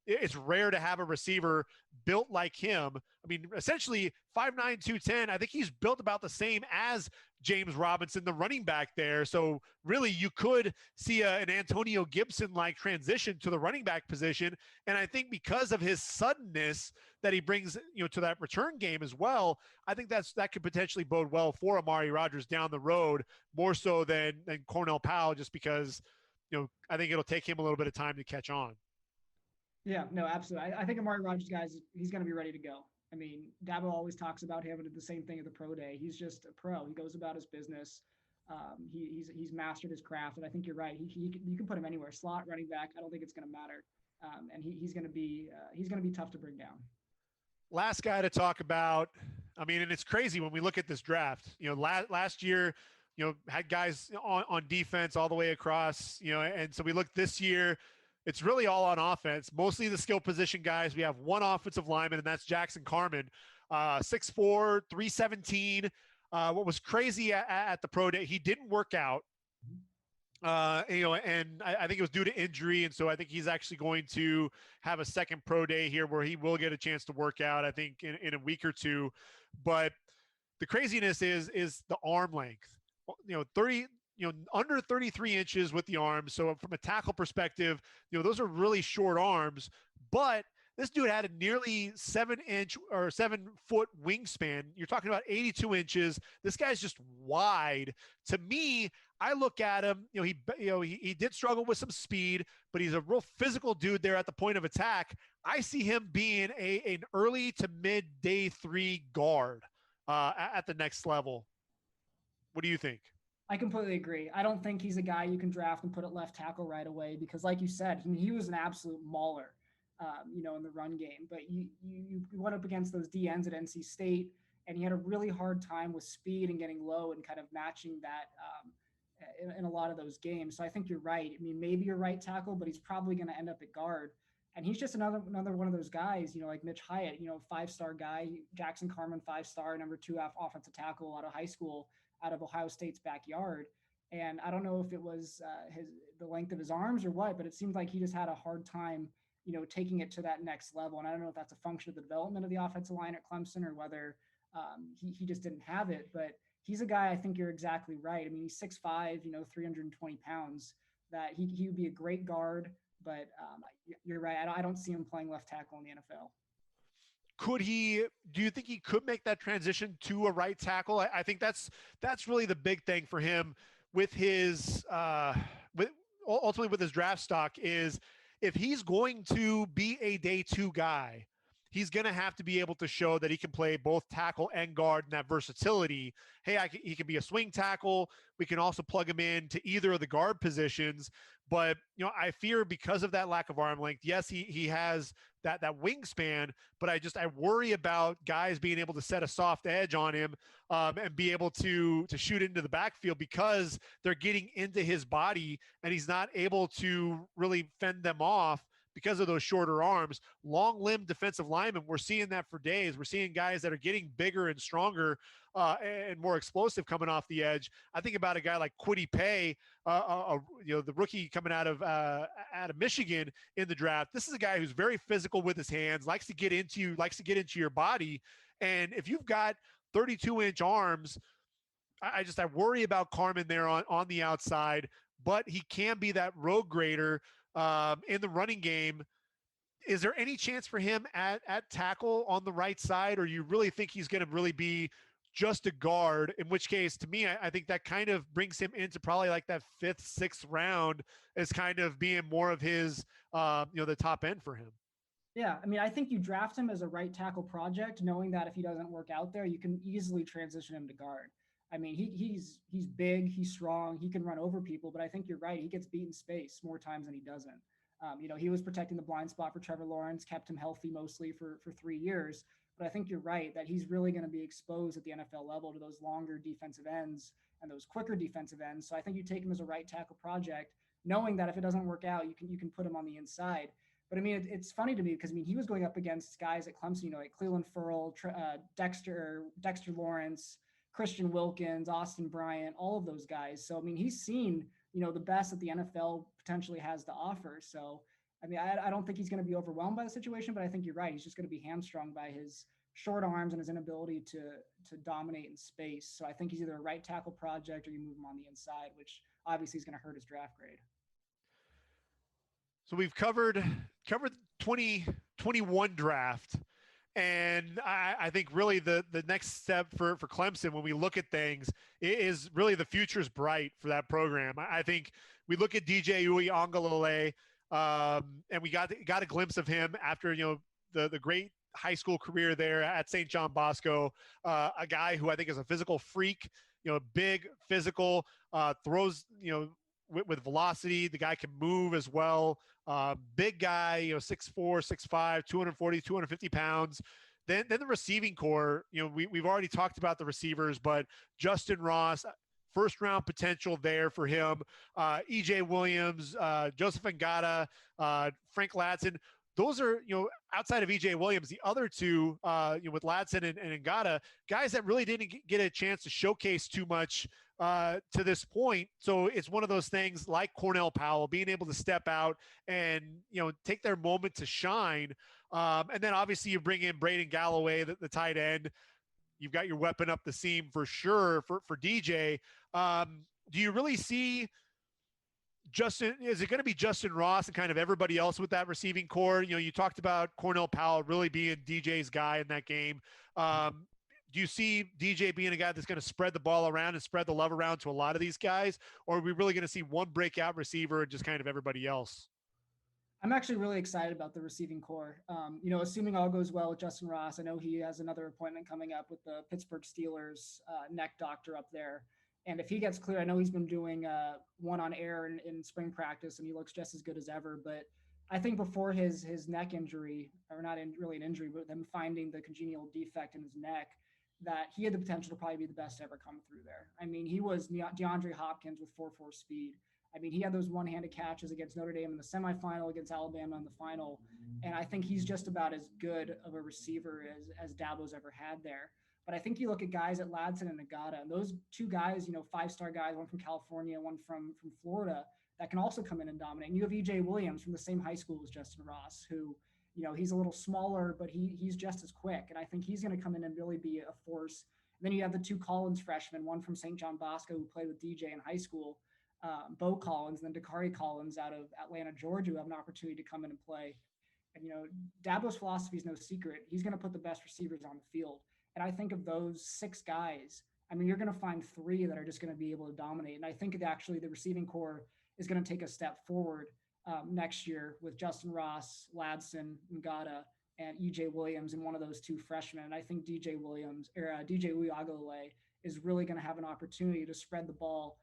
It's rare to have a receiver built like him. I mean, essentially 5'9", 210. I think he's built about the same as James Robinson, the running back there. So really you could see an Antonio Gibson-like transition to the running back position. And I think because of his suddenness that he brings, to that return game as well, I think that could potentially bode well for Amari Rodgers down the road, more so than Cornell Powell, just because, I think it'll take him a little bit of time to catch on. Yeah, no, absolutely. I think Amari Rodgers, guys, he's going to be ready to go. I mean, Dabo always talks about him and did the same thing at the pro day. He's just a pro. He goes about his business. He's mastered his craft, and I think you're right. You can put him anywhere, slot, running back. I don't think it's going to matter, and he's going to be tough to bring down. Last guy to talk about. I mean, and it's crazy when we look at this draft. Last year, had guys on defense all the way across. And so we look this year. It's really all on offense, mostly the skill position guys. We have one offensive lineman, and that's Jackson Carman, 6'4", 317. What was crazy at the pro day, he didn't work out, and I think it was due to injury. And so I think he's actually going to have a second pro day here where he will get a chance to work out, I think, in a week or two. But the craziness is the arm length, 30, under 33 inches with the arms. So from a tackle perspective, those are really short arms, but this dude had a nearly 7-inch or 7-foot wingspan. You're talking about 82 inches. This guy's just wide. To me, I look at him, he did struggle with some speed, but he's a real physical dude there at the point of attack. I see him being an early to mid day 3 guard at the next level. What do you think? I completely agree. I don't think he's a guy you can draft and put at left tackle right away because, like you said, he was an absolute mauler, in the run game. But you went up against those DNs at NC State, and he had a really hard time with speed and getting low and kind of matching that in a lot of those games. So I think you're right. I mean, maybe you're right tackle, but he's probably going to end up at guard. And he's just another one of those guys, like Mitch Hyatt, 5-star guy, Jackson Carman, 5-star, number 2 offensive tackle out of high school, out of Ohio State's backyard. And I don't know if it was the length of his arms or what, but it seemed like he just had a hard time, taking it to that next level. And I don't know if that's a function of the development of the offensive line at Clemson or whether he just didn't have it. But he's a guy, I think you're exactly right. I mean, he's 6'5", 320 pounds, that he would be a great guard. But you're right. I don't see him playing left tackle in the NFL. Do you think he could make that transition to a right tackle? I think that's really the big thing for him with his ultimately with his draft stock is if he's going to be a day 2 guy, he's going to have to be able to show that he can play both tackle and guard and that versatility. Hey, he can be a swing tackle. We can also plug him in to either of the guard positions. But, I fear because of that lack of arm length, yes, he has that wingspan, but I worry about guys being able to set a soft edge on him and be able to shoot into the backfield because they're getting into his body and he's not able to really fend them off because of those shorter arms. Long limb defensive linemen, we're seeing that for days. We're seeing guys that are getting bigger and stronger and more explosive coming off the edge. I think about a guy like Kwity Paye, the rookie coming out of Michigan in the draft. This is a guy who's very physical with his hands, likes to get into your body. And if you've got 32-inch arms, I worry about Carman there on the outside, but he can be that road grader in the running game. Is there any chance for him at tackle on the right side, or you really think he's going to really be just a guard? In which case, to me, I think that kind of brings him into probably like that 5th, 6th round as kind of being more of his, the top end for him. Yeah, I mean, I think you draft him as a right tackle project, knowing that if he doesn't work out there, you can easily transition him to guard. I mean, he's big, he's strong, he can run over people, but I think you're right. He gets beat in space more times than he doesn't. He was protecting the blind spot for Trevor Lawrence, kept him healthy mostly for 3 years. But I think you're right that he's really going to be exposed at the NFL level to those longer defensive ends and those quicker defensive ends. So I think you take him as a right tackle project, knowing that if it doesn't work out, you can put him on the inside. But I mean, it's funny to me because he was going up against guys at Clemson, like Clelin Ferrell, Dexter Lawrence, Christian Wilkins, Austin Bryant, all of those guys. So I mean, he's seen the best that the NFL potentially has to offer. So I mean, I don't think he's going to be overwhelmed by the situation, but I think you're right. He's just going to be hamstrung by his short arms and his inability to dominate in space. So I think he's either a right tackle project or you move him on the inside, which obviously is going to hurt his draft grade. So we've covered 2021 draft. And I think really the next step for Clemson when we look at things is really the future's bright for that program. I think we look at DJ Uiagalelei, and we got a glimpse of him after the great high school career there at St. John Bosco. A guy who I think is a physical freak, big, physical, throws with velocity. The guy can move as well. Big guy, 6'4", 6'5", 240, 250 pounds. Then the receiving core, we've already talked about the receivers, but Justin Ross, first round potential there for him. EJ Williams, Joseph Ngata, Frank Ladson. Those are, outside of EJ Williams, the other two, with Ladson and Ngata, guys that really didn't get a chance to showcase too much to this point. So it's one of those things like Cornell Powell being able to step out and, take their moment to shine. And then obviously you bring in Braden Galloway, the tight end. You've got your weapon up the seam for sure for DJ. Do you really see is it going to be Justin Ross and kind of everybody else with that receiving core? You talked about Cornell Powell really being DJ's guy in that game. Do you see DJ being a guy that's going to spread the ball around and spread the love around to a lot of these guys? Or are we really going to see one breakout receiver and just kind of everybody else? I'm actually really excited about the receiving core. Assuming all goes well with Justin Ross, I know he has another appointment coming up with the Pittsburgh Steelers neck doctor up there. And if he gets clear, I know he's been doing one on air in spring practice, and he looks just as good as ever. But I think before his neck injury, or not really an injury, but them finding the congenital defect in his neck, that he had the potential to probably be the best to ever come through there. I mean, he was DeAndre Hopkins with 4.4 speed. I mean, he had those one-handed catches against Notre Dame in the semifinal, against Alabama in the final. And I think he's just about as good of a receiver as Dabo's ever had there. But I think you look at guys at Ladson and Ngata, and those two guys, 5-star guys, one from California, one from Florida, that can also come in and dominate. And you have EJ Williams from the same high school as Justin Ross, who, he's a little smaller, but he's just as quick. And I think he's going to come in and really be a force. And then you have the two Collins freshmen, one from St. John Bosco, who played with DJ in high school, Bo Collins, and then Dakari Collins out of Atlanta, Georgia, who have an opportunity to come in and play. And, Dabo's philosophy is no secret. He's going to put the best receivers on the field. And I think of those 6 guys, I mean, you're going to find 3 that are just going to be able to dominate. And I think that actually the receiving core is going to take a step forward next year with Justin Ross, Ladson, Ngata, and EJ Williams, and one of those 2 freshmen. And I think DJ Uiagalelei is really going to have an opportunity to spread the ball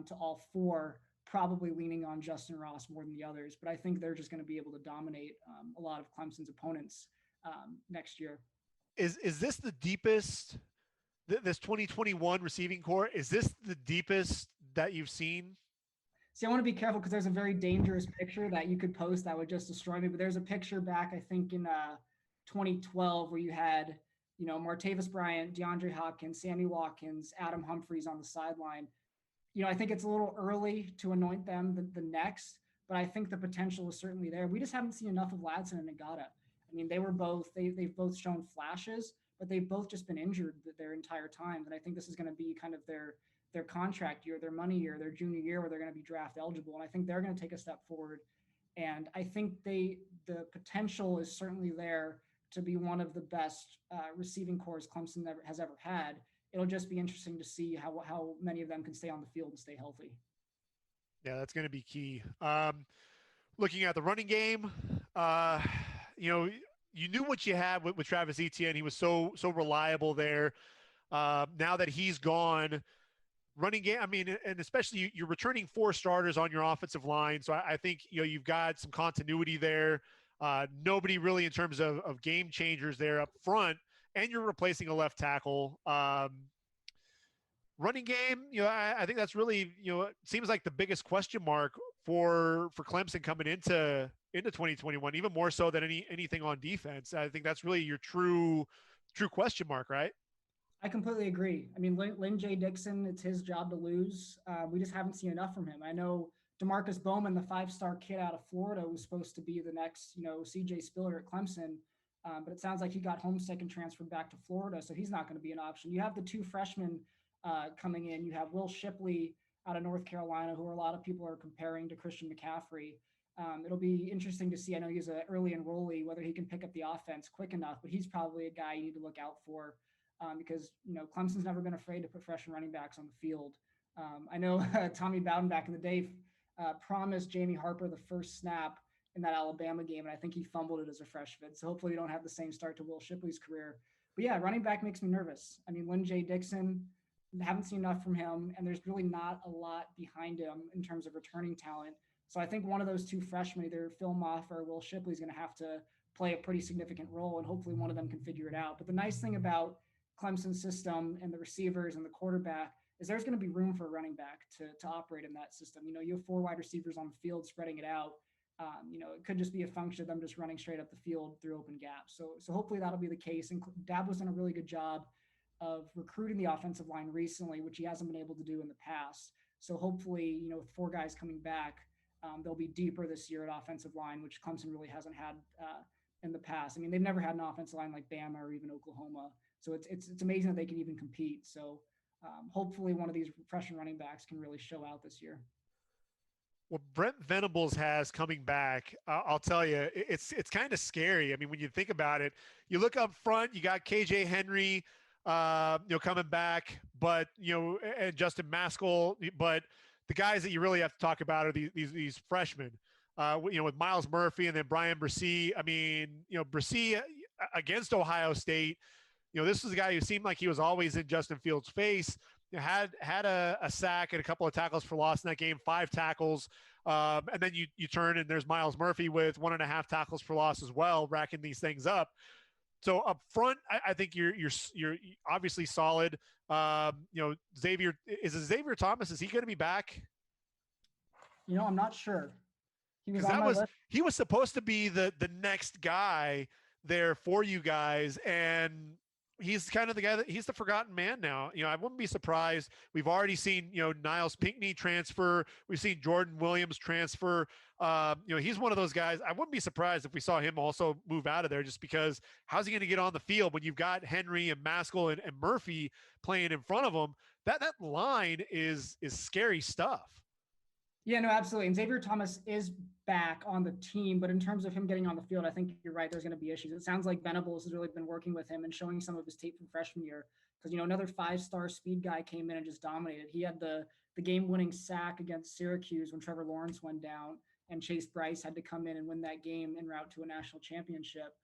to all 4, probably leaning on Justin Ross more than the others. But I think they're just going to be able to dominate a lot of Clemson's opponents next year. Is this the deepest, this 2021 receiving core, is this the deepest that you've seen? See, I want to be careful because there's a very dangerous picture that you could post that would just destroy me. But there's a picture back, I think, in 2012 where you had, Martavis Bryant, DeAndre Hopkins, Sammy Watkins, Adam Humphries on the sideline. I think it's a little early to anoint them the next, but I think the potential is certainly there. We just haven't seen enough of Ladson and Ngata. I mean, they've both shown flashes, but they've both just been injured their entire time. And I think this is going to be kind of their contract year, their money year, their junior year, where they're going to be draft eligible. And I think they're going to take a step forward. And I think the potential is certainly there to be one of the best receiving corps Clemson has ever had. It'll just be interesting to see how many of them can stay on the field and stay healthy. Yeah, that's going to be key. Looking at the running game, you knew what you had with Travis Etienne. He was so reliable there. Now that he's gone, running game, I mean, and especially you're returning 4 starters on your offensive line. So I think, you've got some continuity there. Nobody really in terms of game changers there up front, and you're replacing a left tackle. Running game, I think that's really, it seems like the biggest question mark for Clemson coming into 2021, even more so than anything on defense. I think that's really your true question mark, right? I completely agree. I mean, Lynn J. Dixon, it's his job to lose. We just haven't seen enough from him. I know DeMarcus Bowman, the 5-star kid out of Florida, was supposed to be the next, CJ Spiller at Clemson. But it sounds like he got homesick and transferred back to Florida, so he's not going to be an option. You have the 2 freshmen coming in. You have Will Shipley out of North Carolina, who a lot of people are comparing to Christian McCaffrey. It'll be interesting to see. I know he's an early enrollee, whether he can pick up the offense quick enough, but he's probably a guy you need to look out for because, Clemson's never been afraid to put freshman running backs on the field. I know Tommy Bowden back in the day promised Jamie Harper the first snap in that Alabama game, and I think he fumbled it as a freshman. So hopefully we don't have the same start to Will Shipley's career. But yeah, running back makes me nervous. I mean, Lynn J. Dixon, haven't seen enough from him, and there's really not a lot behind him in terms of returning talent. So I think one of those 2 freshmen, either Phil Moff or Will Shipley, is going to have to play a pretty significant role, and hopefully one of them can figure it out. But the nice thing about Clemson's system and the receivers and the quarterback is there's going to be room for a running back to operate in that system. You have 4 wide receivers on the field spreading it out. It could just be a function of them just running straight up the field through open gaps. So hopefully that'll be the case. And Dabo's done a really good job of recruiting the offensive line recently, which he hasn't been able to do in the past. So hopefully, with 4 guys coming back, they'll be deeper this year at offensive line, which Clemson really hasn't had in the past. I mean, they've never had an offensive line like Bama or even Oklahoma. So it's amazing that they can even compete. So hopefully one of these freshman running backs can really show out this year. What Brent Venables has coming back, I'll tell you, it's kind of scary. I mean, when you think about it, you look up front, you got KJ Henry, coming back, but, and Justin Maskell, but the guys that you really have to talk about are these freshmen, with Miles Murphy and then Brian Bresee. I mean, Bresee against Ohio State, this is a guy who seemed like he was always in Justin Fields' face. Had a sack and a couple of tackles for loss in that game, 5 tackles. And then you turn and there's Miles Murphy with 1.5 tackles for loss as well, racking these things up. So up front, I think you're obviously solid. Xavier Thomas, is he going to be back? I'm not sure. He was supposed to be the next guy there for you guys, and he's kind of the guy he's the forgotten man now. I wouldn't be surprised. We've already seen, Niles Pinckney transfer. We've seen Jordan Williams transfer. He's one of those guys. I wouldn't be surprised if we saw him also move out of there, just because how's he going to get on the field when you've got Henry and Maskell and Murphy playing in front of him? That line is scary stuff. Yeah, no, absolutely. And Xavier Thomas is back on the team, but in terms of him getting on the field, I think you're right. There's going to be issues. It sounds like Venables has really been working with him and showing some of his tape from freshman year. Because, another 5-star speed guy came in and just dominated. He had the game-winning sack against Syracuse when Trevor Lawrence went down, and Chase Bryce had to come in and win that game en route to a national championship.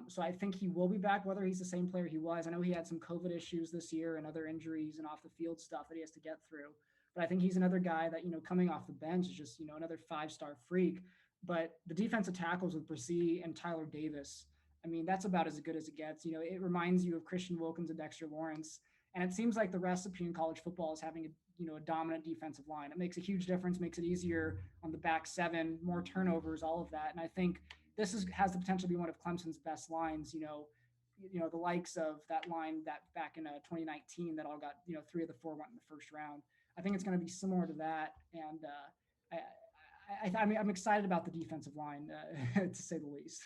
So I think he will be back, whether he's the same player he was. I know he had some COVID issues this year and other injuries and off the field stuff that he has to get through. But I think he's another guy that, coming off the bench is just, another 5-star freak. But the defensive tackles with Bresee and Tyler Davis, I mean, that's about as good as it gets. It reminds you of Christian Wilkins and Dexter Lawrence. And it seems like the recipe in college football is having a a dominant defensive line. It makes a huge difference, makes it easier on the back seven, more turnovers, all of that. And I think this has the potential to be one of Clemson's best lines, the likes of that line that back in 2019 that all got, 3 of the 4 went in the first round. I think it's going to be similar to that. And I'm excited about the defensive line, to say the least.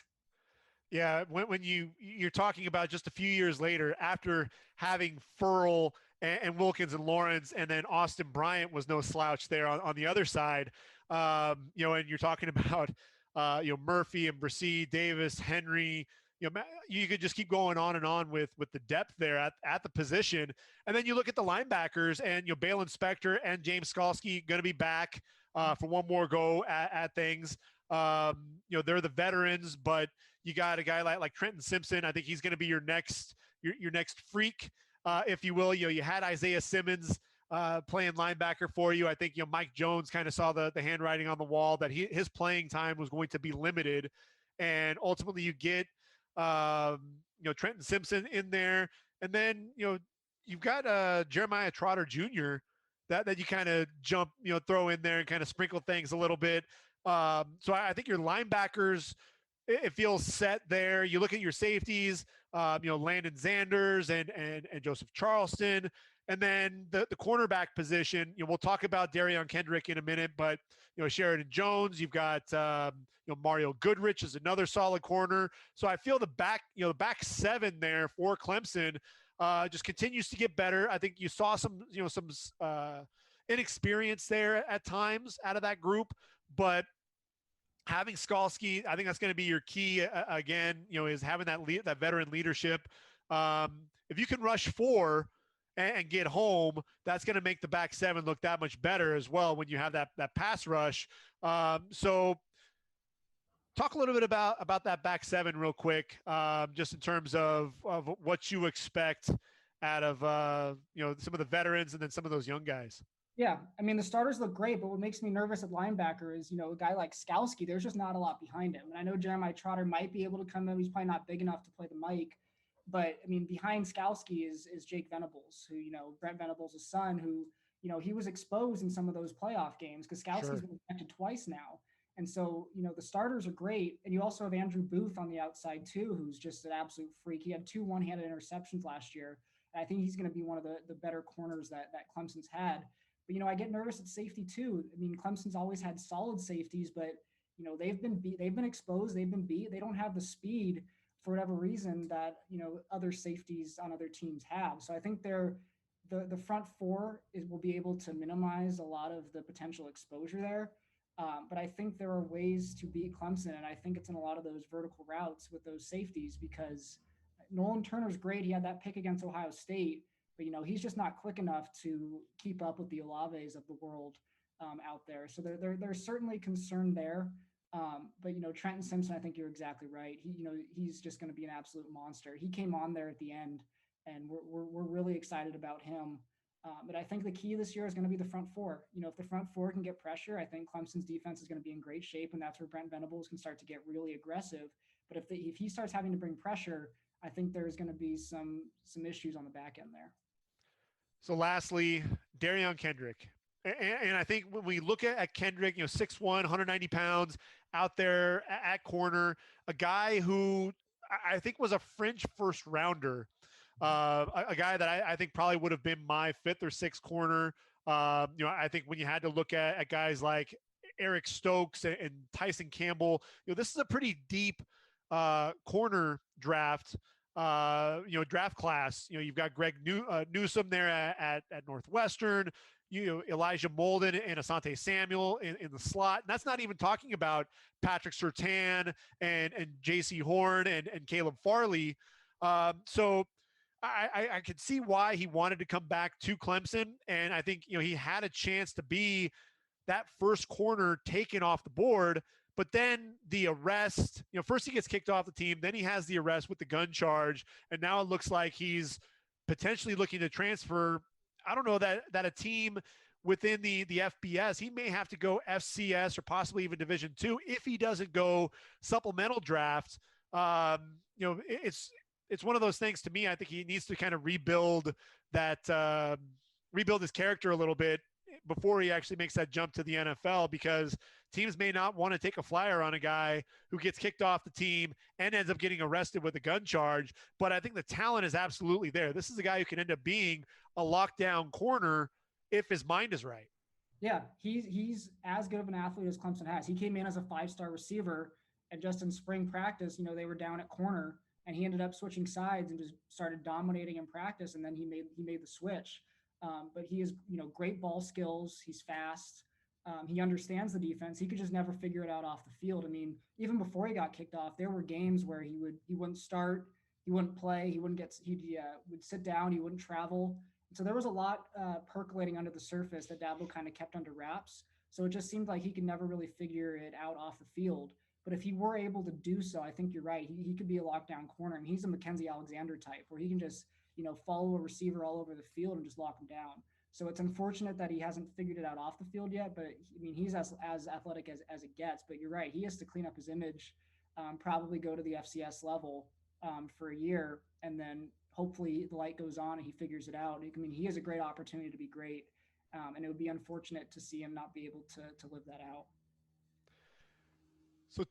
Yeah, when you're talking about just a few years later, after having Furl and Wilkins and Lawrence, and then Austin Bryant was no slouch there on the other side, and you're talking about Murphy and Brissy, Davis, Henry. You could just keep going on and on with the depth there at the position. And then you look at the linebackers, and Balen Spector and James Skalski going to be back for one more go at things. They're the veterans, but you got a guy like Trenton Simpson. I think he's going to be your next freak, if you will. You had Isaiah Simmons playing linebacker for you. I think Mike Jones kind of saw the handwriting on the wall that his playing time was going to be limited, and ultimately you get Trenton Simpson in there, and then you've got Jeremiah Trotter Jr. that you kind of throw in there and kind of sprinkle things a little bit. So I think your linebackers, it feels set there. You look at your safeties, Landon Zanders and Joseph Charleston, and then the cornerback position. We'll talk about Darion Kendrick in a minute, but Sheridan Jones. You've got Mario Goodrich is another solid corner. So I feel the back seven there for Clemson just continues to get better. I think you saw some inexperience there at times out of that group, but having Skalski, I think that's going to be your key again, is having that veteran leadership. If you can rush 4 and get home, that's going to make the back 7 look that much better as well when you have that pass rush. So talk a little bit about that back 7 real quick, just in terms of what you expect out of some of the veterans and then some of those young guys. Yeah, I mean, the starters look great, but what makes me nervous at linebacker is, a guy like Skalski, there's just not a lot behind him. And I know Jeremiah Trotter might be able to come in. He's probably not big enough to play the mic. But, I mean, behind Skalski is Jake Venables, who, Brent Venables' son, who, he was exposed in some of those playoff games because Skalski's been ejected twice now. And so, the starters are great. And you also have Andrew Booth on the outside, too, who's just an absolute freak. He had 2 one-handed interceptions last year. And I think he's going to be one of the better corners that Clemson's had. But, I get nervous at safety too. I mean, Clemson's always had solid safeties, but, they've been exposed. They've been beat. They don't have the speed for whatever reason that, other safeties on other teams have. So I think the front 4 will be able to minimize a lot of the potential exposure there. But I think there are ways to beat Clemson. And I think it's in a lot of those vertical routes with those safeties, because Nolan Turner's great. He had that pick against Ohio State. But, he's just not quick enough to keep up with the Olaves of the world out there. So there's certainly concern there. But, Trenton Simpson, I think you're exactly right. He's just going to be an absolute monster. He came on there at the end, and we're really excited about him. But I think the key this year is going to be the front 4. If the front 4 can get pressure, I think Clemson's defense is going to be in great shape, and that's where Brent Venables can start to get really aggressive. But if he starts having to bring pressure, I think there's going to be some issues on the back end there. So lastly, Darion Kendrick. And I think when we look at Kendrick, 6'1", 190 pounds out there at corner, a guy who I think was a fringe first rounder, a guy that I think probably would have been my 5th or 6th corner. I think when you had to look at guys like Eric Stokes and Tyson Campbell, this is a pretty deep corner draft. Draft class. You've got Greg Newsome there at Northwestern. Elijah Molden and Asante Samuel in the slot. And that's not even talking about Patrick Surtain and J.C. Horn and Caleb Farley. So I could see why he wanted to come back to Clemson. And I think, he had a chance to be that first corner taken off the board. But then the arrest, first he gets kicked off the team, then he has the arrest with the gun charge. And now it looks like he's potentially looking to transfer. I don't know that a team within the FBS, he may have to go FCS or possibly even Division II if he doesn't go supplemental draft. It's one of those things to me. I think he needs to kind of rebuild that rebuild his character a little bit before he actually makes that jump to the NFL, because teams may not want to take a flyer on a guy who gets kicked off the team and ends up getting arrested with a gun charge. But I think the talent is absolutely there. This is a guy who can end up being a lockdown corner if his mind is right. Yeah, he's as good of an athlete as Clemson has. He came in as a 5-star receiver, and just in spring practice, they were down at corner, and he ended up switching sides and just started dominating in practice, and then he made the switch. But he has, great ball skills. He's fast. He understands the defense. He could just never figure it out off the field. I mean, even before he got kicked off, there were games where he wouldn't start, he wouldn't play, he would sit down, he wouldn't travel. So there was a lot percolating under the surface that Dabo kind of kept under wraps. So it just seemed like he could never really figure it out off the field. But if he were able to do so, I think you're right. He could be a lockdown corner. I mean, he's a Mackenzie Alexander type where he can just, follow a receiver all over the field and just lock him down. So it's unfortunate that he hasn't figured it out off the field yet. But I mean, he's as athletic as it gets. But you're right. He has to clean up his image, probably go to the FCS level for a year, and then hopefully the light goes on and he figures it out. I mean, he has a great opportunity to be great, and it would be unfortunate to see him not be able to live that out. So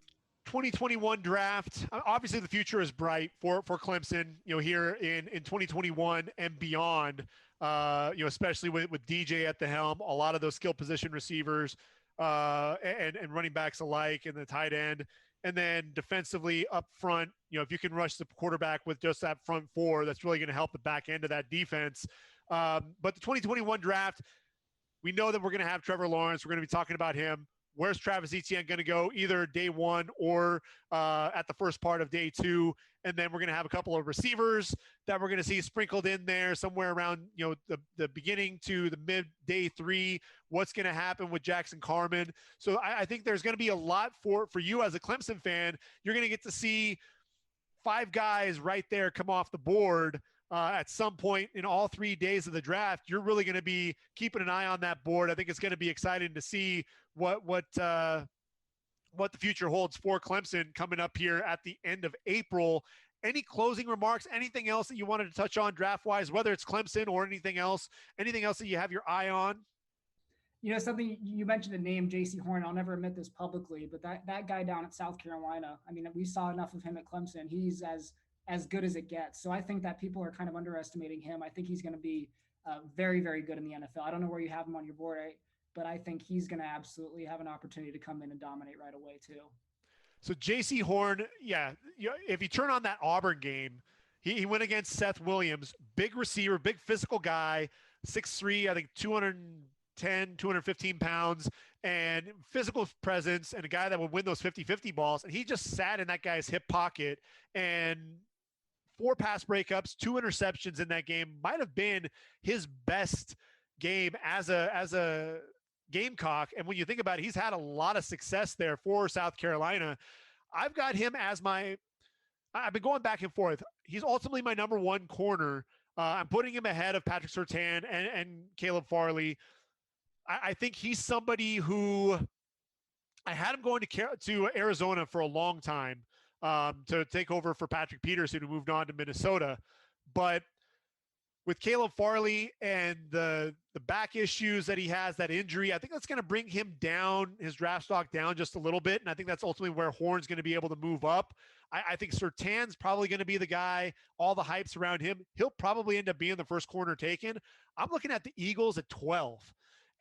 2021 draft, obviously the future is bright for Clemson, here in 2021 and beyond, especially with DJ at the helm, a lot of those skill position receivers and running backs alike, and the tight end. And then defensively up front, if you can rush the quarterback with just that front four, that's really going to help the back end of that defense. But the 2021 draft, we know that we're going to have Trevor Lawrence. We're going to be talking about him. Where's Travis Etienne going to go, either day one or at the first part of day two? And then we're going to have a couple of receivers that we're going to see sprinkled in there somewhere around, the beginning to the mid day three. What's going to happen with Jackson Carman? So I think there's going to be a lot for you as a Clemson fan. You're going to get to see 5 guys right there come off the board at some point in all 3 days of the draft. You're really going to be keeping an eye on that board. I think it's going to be exciting to see what the future holds for Clemson coming up here at the end of April. Any closing remarks, anything else that you wanted to touch on draft-wise, whether it's Clemson or anything else that you have your eye on? Something you mentioned, a name, J.C. Horn. I'll never admit this publicly, but that guy down at South Carolina, I mean, we saw enough of him at Clemson. He's as good as it gets. So I think that people are kind of underestimating him. I think he's going to be very, very good in the NFL. I don't know where you have him on your board, but I think he's going to absolutely have an opportunity to come in and dominate right away too. So J.C. Horn, yeah, if you turn on that Auburn game, he went against Seth Williams, big receiver, big physical guy, 6'3", I think 210, 215 pounds, and physical presence, and a guy that would win those 50-50 balls. And he just sat in that guy's hip pocket, and 4 pass breakups, 2 interceptions in that game. Might have been his best game as a Gamecock. And when you think about it, he's had a lot of success there for South Carolina. I've got him as I've been going back and forth. He's ultimately my number 1 corner. I'm putting him ahead of Patrick Surtain and Caleb Farley. I think he's somebody who I had him going to Arizona for a long time to take over for Patrick Peterson, who moved on to Minnesota. But with Caleb Farley and the back issues that he has, that injury, I think that's going to bring him down, his draft stock down just a little bit. And I think that's ultimately where Horn's going to be able to move up. I think Surtain's probably going to be the guy, all the hype's around him. He'll probably end up being the first corner taken. I'm looking at the Eagles at 12.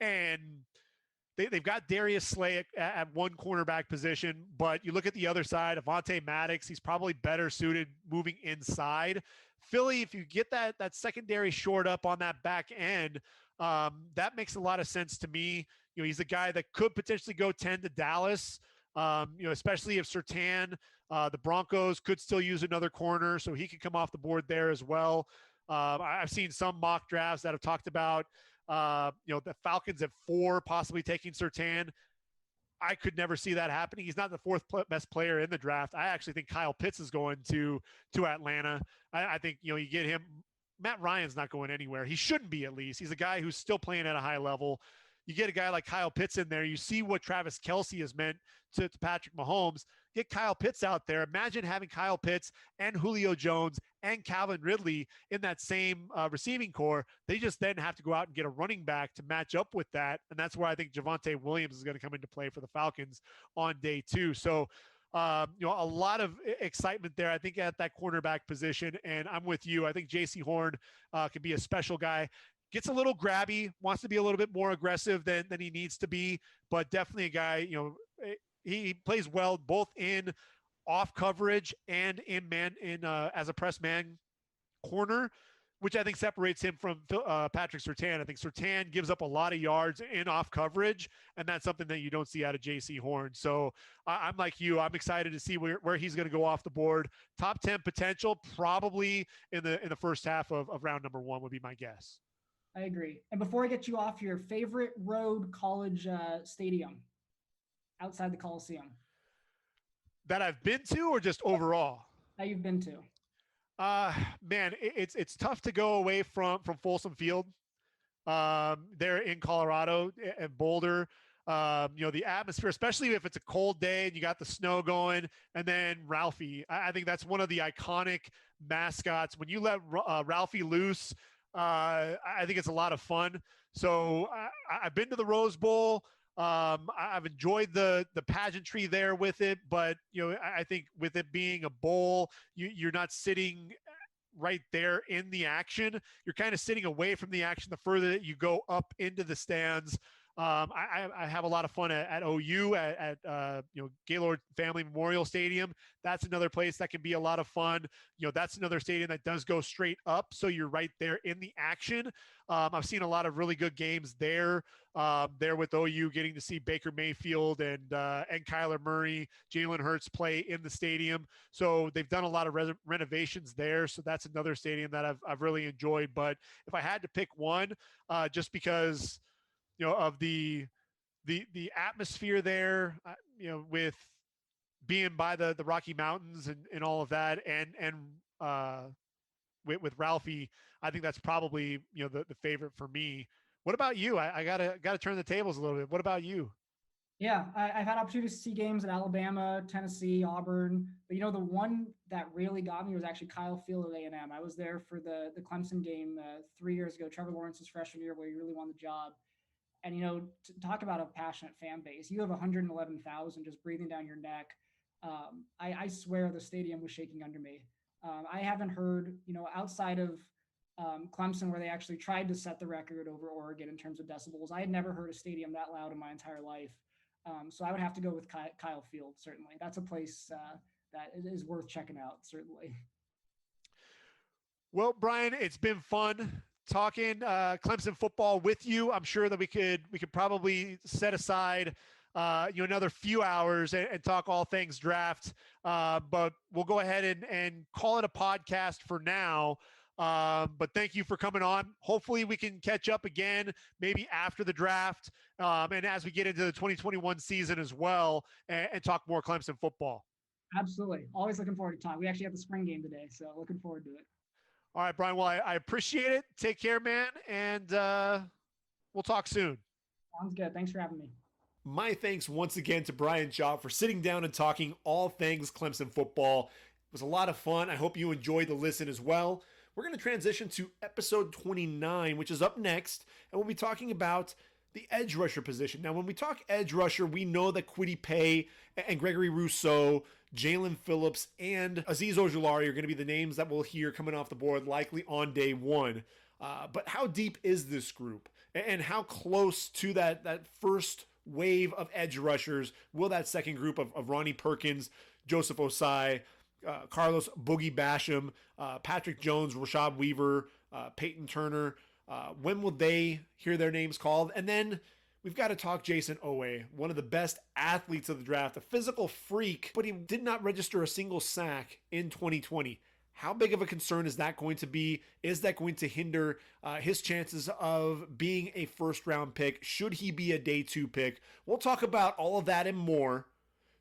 And they've got Darius Slay at 1 cornerback position, but you look at the other side, Avonte Maddox, he's probably better suited moving inside. Philly, if you get that secondary short up on that back end, that makes a lot of sense to me. He's a guy that could potentially go 10 to Dallas, especially if Surtain, the Broncos could still use another corner, so he could come off the board there as well. I've seen some mock drafts that have talked about the Falcons at 4, possibly taking Surtain. I could never see that happening. He's not the 4th best player in the draft. I actually think Kyle Pitts is going to Atlanta. I think, you get him. Matt Ryan's not going anywhere. He shouldn't be, at least. He's a guy who's still playing at a high level. You get a guy like Kyle Pitts in there. You see what Travis Kelce has meant to Patrick Mahomes. get Kyle Pitts out there. Imagine having Kyle Pitts and Julio Jones and Calvin Ridley in that same receiving core. They just then have to go out and get a running back to match up with that. And that's where I think Javonte Williams is going to come into play for the Falcons on day 2. So, a lot of excitement there, I think, at that cornerback position. And I'm with you. I think J.C. Horn could be a special guy. Gets a little grabby, wants to be a little bit more aggressive than he needs to be, but definitely a guy, he plays well both in off coverage and in as a press man corner, which I think separates him from Patrick Surtain. I think Surtain gives up a lot of yards in off coverage, and that's something that you don't see out of J.C. Horn. So I'm like you. I'm excited to see where he's going to go off the board. Top 10 potential, probably in the first half of round number 1 would be my guess. I agree. And before I get you off, your favorite road college stadium outside the Coliseum? That I've been to, or just overall? That you've been to. Man, it's tough to go away from Folsom Field. There in Colorado and Boulder. The atmosphere, especially if it's a cold day and you got the snow going, and then Ralphie. I think that's one of the iconic mascots. When you let Ralphie loose, I think it's a lot of fun. So I've been to the Rose Bowl. I've enjoyed the pageantry there with it, but I think with it being a bowl, you're not sitting right there in the action. You're kind of sitting away from the action the further that you go up into the stands. I have a lot of fun at OU at Gaylord Family Memorial Stadium. That's another place that can be a lot of fun. That's another stadium that does go straight up, so you're right there in the action. I've seen a lot of really good games there. There with OU, getting to see Baker Mayfield and Kyler Murray, Jalen Hurts play in the stadium. So they've done a lot of renovations there. So that's another stadium that I've really enjoyed. But if I had to pick one, just because of the atmosphere there, with being by the Rocky Mountains and all of that, and with Ralphie, I think that's probably the favorite for me. What about you? I gotta turn the tables a little bit. What about you? Yeah, I've had opportunities to see games at Alabama, Tennessee, Auburn, but the one that really got me was actually Kyle Field at A&M. I was there for the Clemson game 3 years ago, Trevor Lawrence's freshman year, where he really won the job. And, to talk about a passionate fan base, you have 111,000 just breathing down your neck. I swear the stadium was shaking under me. I haven't heard, outside of Clemson, where they actually tried to set the record over Oregon in terms of decibels, I had never heard a stadium that loud in my entire life. So I would have to go with Kyle Field, certainly. That's a place that is worth checking out, certainly. Well, Brian, it's been fun talking Clemson football with you. I'm sure that we could probably set aside another few hours and talk all things draft, but we'll go ahead and call it a podcast for now. But thank you for coming on. Hopefully we can catch up again, maybe after the draft, and as we get into the 2021 season as well, and talk more Clemson football. Absolutely. Always looking forward to talk. We actually have the spring game today, so looking forward to it. All right, Brian. Well, I appreciate it. Take care, man. And we'll talk soon. Sounds good. Thanks for having me. My thanks once again to Brian Shaw for sitting down and talking all things Clemson football. It was a lot of fun. I hope you enjoyed the listen as well. We're going to transition to episode 29, which is up next, and we'll be talking about the edge rusher position. Now, when we talk edge rusher, we know that Kwity Paye and Gregory Rousseau, Jalen Phillips, and Azeez Ojulari are going to be the names that we'll hear coming off the board likely on day one. But how deep is this group? And how close to that first wave of edge rushers will that second group of Ronnie Perkins, Joseph Osai, Carlos Boogie Basham, Patrick Jones, Rashad Weaver, Peyton Turner, when will they hear their names called? And then we've got to talk Jason Owe, one of the best athletes of the draft, a physical freak, but he did not register a single sack in 2020. How big of a concern is that going to be? Is that going to hinder his chances of being a first-round pick? Should he be a day 2 pick? We'll talk about all of that and more.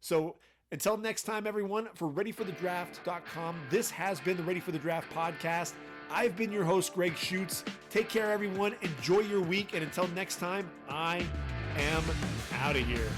So until next time, everyone, for readyforthedraft.com, this has been the Ready for the Draft podcast. I've been your host, Gregg Schutze. Take care, everyone. Enjoy your week. And until next time, I am out of here.